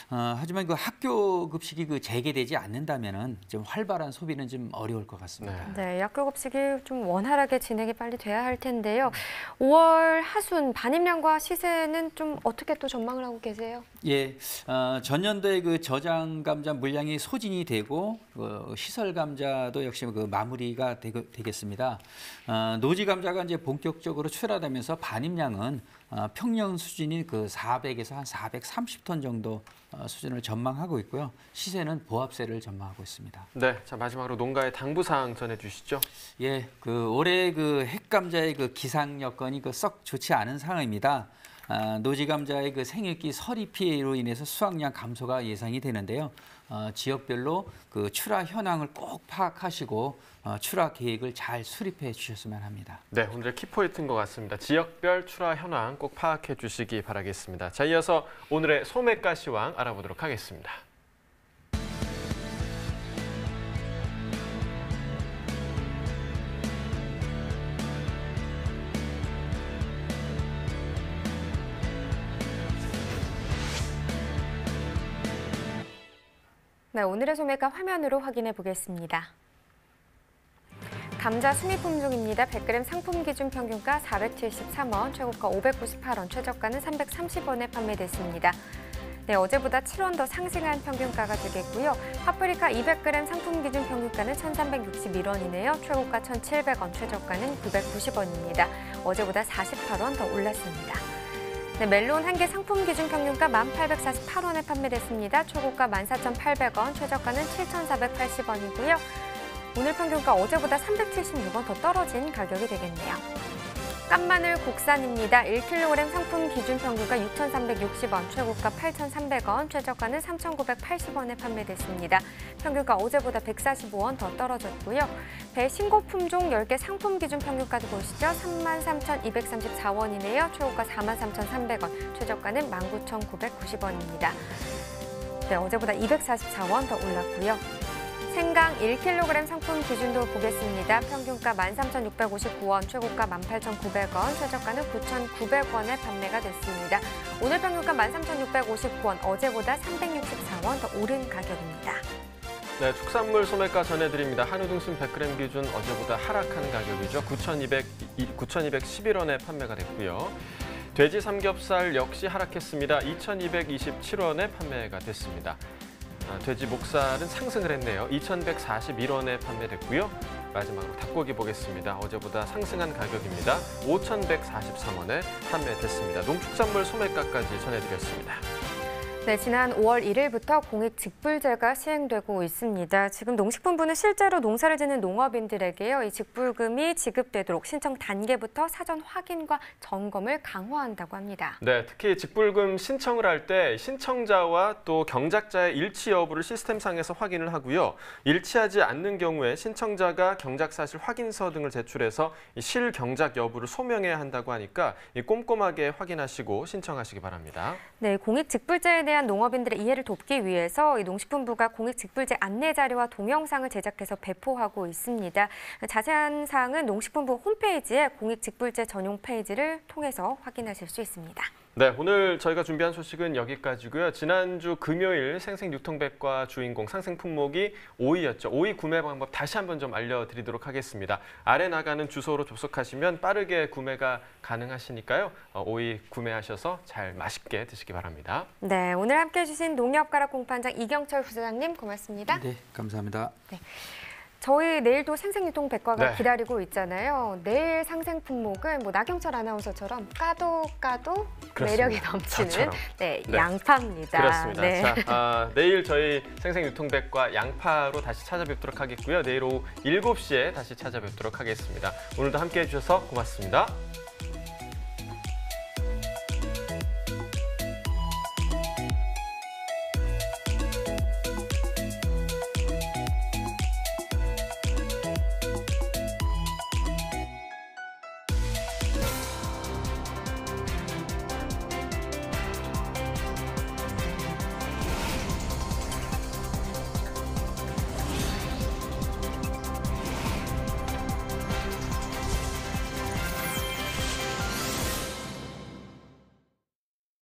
하지만 그 학교 급식이 그 재개되지 않는다면은 좀 활발한 소비는 좀 어려울 것 같습니다. 네, 학교 급식이 좀 원활하게 진행이 빨리 돼야 할 텐데요. 5월 하순 반입량과 시세는 좀 어떻게 또 전망을 하고 계세요? 예, 전년도에 그 저장 감자 물량이 소진이 되고 시설 감자도 역시 그 마무리가 되겠습니다. 노지 감자가 이제 본격적으로 출하되면서 반입량은 평년 수준이 그 400에서 한 430톤 정도 수준을 전망하고 있고요. 시세는 보합세를 전망하고 있습니다. 네, 자 마지막으로 농가의 당부 사항 전해주시죠. 예, 그 올해 그 핵감자의 그 기상 여건이 그 썩 좋지 않은 상황입니다. 노지 감자의 그 생육기 서리 피해로 인해서 수확량 감소가 예상이 되는데요. 지역별로 그 출하 현황을 꼭 파악하시고 출하 계획을 잘 수립해 주셨으면 합니다. 네, 오늘의 키포인트인 것 같습니다. 지역별 출하 현황 꼭 파악해 주시기 바라겠습니다. 자, 이어서 오늘의 소매가 시황 알아보도록 하겠습니다. 네, 오늘의 소매가 화면으로 확인해 보겠습니다. 감자 수미 품종입니다. 100g 상품 기준 평균가 473원, 최고가 598원, 최저가는 330원에 판매됐습니다. 네, 어제보다 7원 더 상승한 평균가가 되겠고요. 파프리카 200g 상품 기준 평균가는 1,361원이네요. 최고가 1,700원, 최저가는 990원입니다. 어제보다 48원 더 올랐습니다. 네, 멜론 한 개 상품 기준 평균가 1,848원에 판매됐습니다. 초고가 14,800원, 최저가는 7,480원이고요. 오늘 평균가 어제보다 376원 더 떨어진 가격이 되겠네요. 깐마늘 국산입니다. 1kg 상품 기준 평균가 6,360원, 최고가 8,300원, 최저가는 3,980원에 판매됐습니다. 평균가 어제보다 145원 더 떨어졌고요. 배 신고 품종 10개 상품 기준 평균가도 보시죠. 33,234원이네요. 최고가 43,300원, 최저가는 19,990원입니다. 네, 어제보다 244원 더 올랐고요. 생강 1kg 상품 기준도 보겠습니다. 평균가 13,659원, 최고가 18,900원, 최저가는 9,900원에 판매가 됐습니다. 오늘 평균가 13,659원, 어제보다 364원 더 오른 가격입니다. 네, 축산물 소매가 전해드립니다. 한우 등심 100g 기준 어제보다 하락한 가격이죠. 9,211원에 판매가 됐고요. 돼지 삼겹살 역시 하락했습니다. 2,227원에 판매가 됐습니다. 돼지 목살은 상승을 했네요. 2,141원에 판매됐고요. 마지막으로 닭고기 보겠습니다. 어제보다 상승한 가격입니다. 5,143원에 판매됐습니다. 농축산물 소매가까지 전해드렸습니다. 네, 지난 5월 1일부터 공익직불제가 시행되고 있습니다. 지금 농식품부는 실제로 농사를 짓는 농업인들에게요, 이 직불금이 지급되도록 신청 단계부터 사전 확인과 점검을 강화한다고 합니다. 네, 특히 직불금 신청을 할 때 신청자와 또 경작자의 일치 여부를 시스템상에서 확인을 하고요. 일치하지 않는 경우에 신청자가 경작사실 확인서 등을 제출해서 실경작 여부를 소명해야 한다고 하니까 꼼꼼하게 확인하시고 신청하시기 바랍니다. 네, 공익직불제에 대한 농업인들의 이해를 돕기 위해서 이 농식품부가 공익직불제 안내 자료와 동영상을 제작해서 배포하고 있습니다. 자세한 사항은 농식품부 홈페이지에 공익직불제 전용 페이지를 통해서 확인하실 수 있습니다. 네, 오늘 저희가 준비한 소식은 여기까지고요. 지난주 금요일 생생유통백과 주인공 상생 품목이 오이였죠. 오이 구매 방법 다시 한번 좀 알려드리도록 하겠습니다. 아래 나가는 주소로 접속하시면 빠르게 구매가 가능하시니까요. 오이 구매하셔서 잘 맛있게 드시기 바랍니다. 네, 오늘 함께해 주신 농협가락 공판장 이경철 부사장님 고맙습니다. 네, 감사합니다. 네. 저희 내일도 생생유통백과가 네. 기다리고 있잖아요. 내일 상생 품목은 뭐 나경철 아나운서처럼 까도 매력이 넘치는 저처럼. 네, 네. 양파입니다. 그렇습니다. 네. 자, 내일 저희 생생유통백과 양파로 다시 찾아뵙도록 하겠고요. 내일 오후 7시에 다시 찾아뵙도록 하겠습니다. 오늘도 함께해 주셔서 고맙습니다.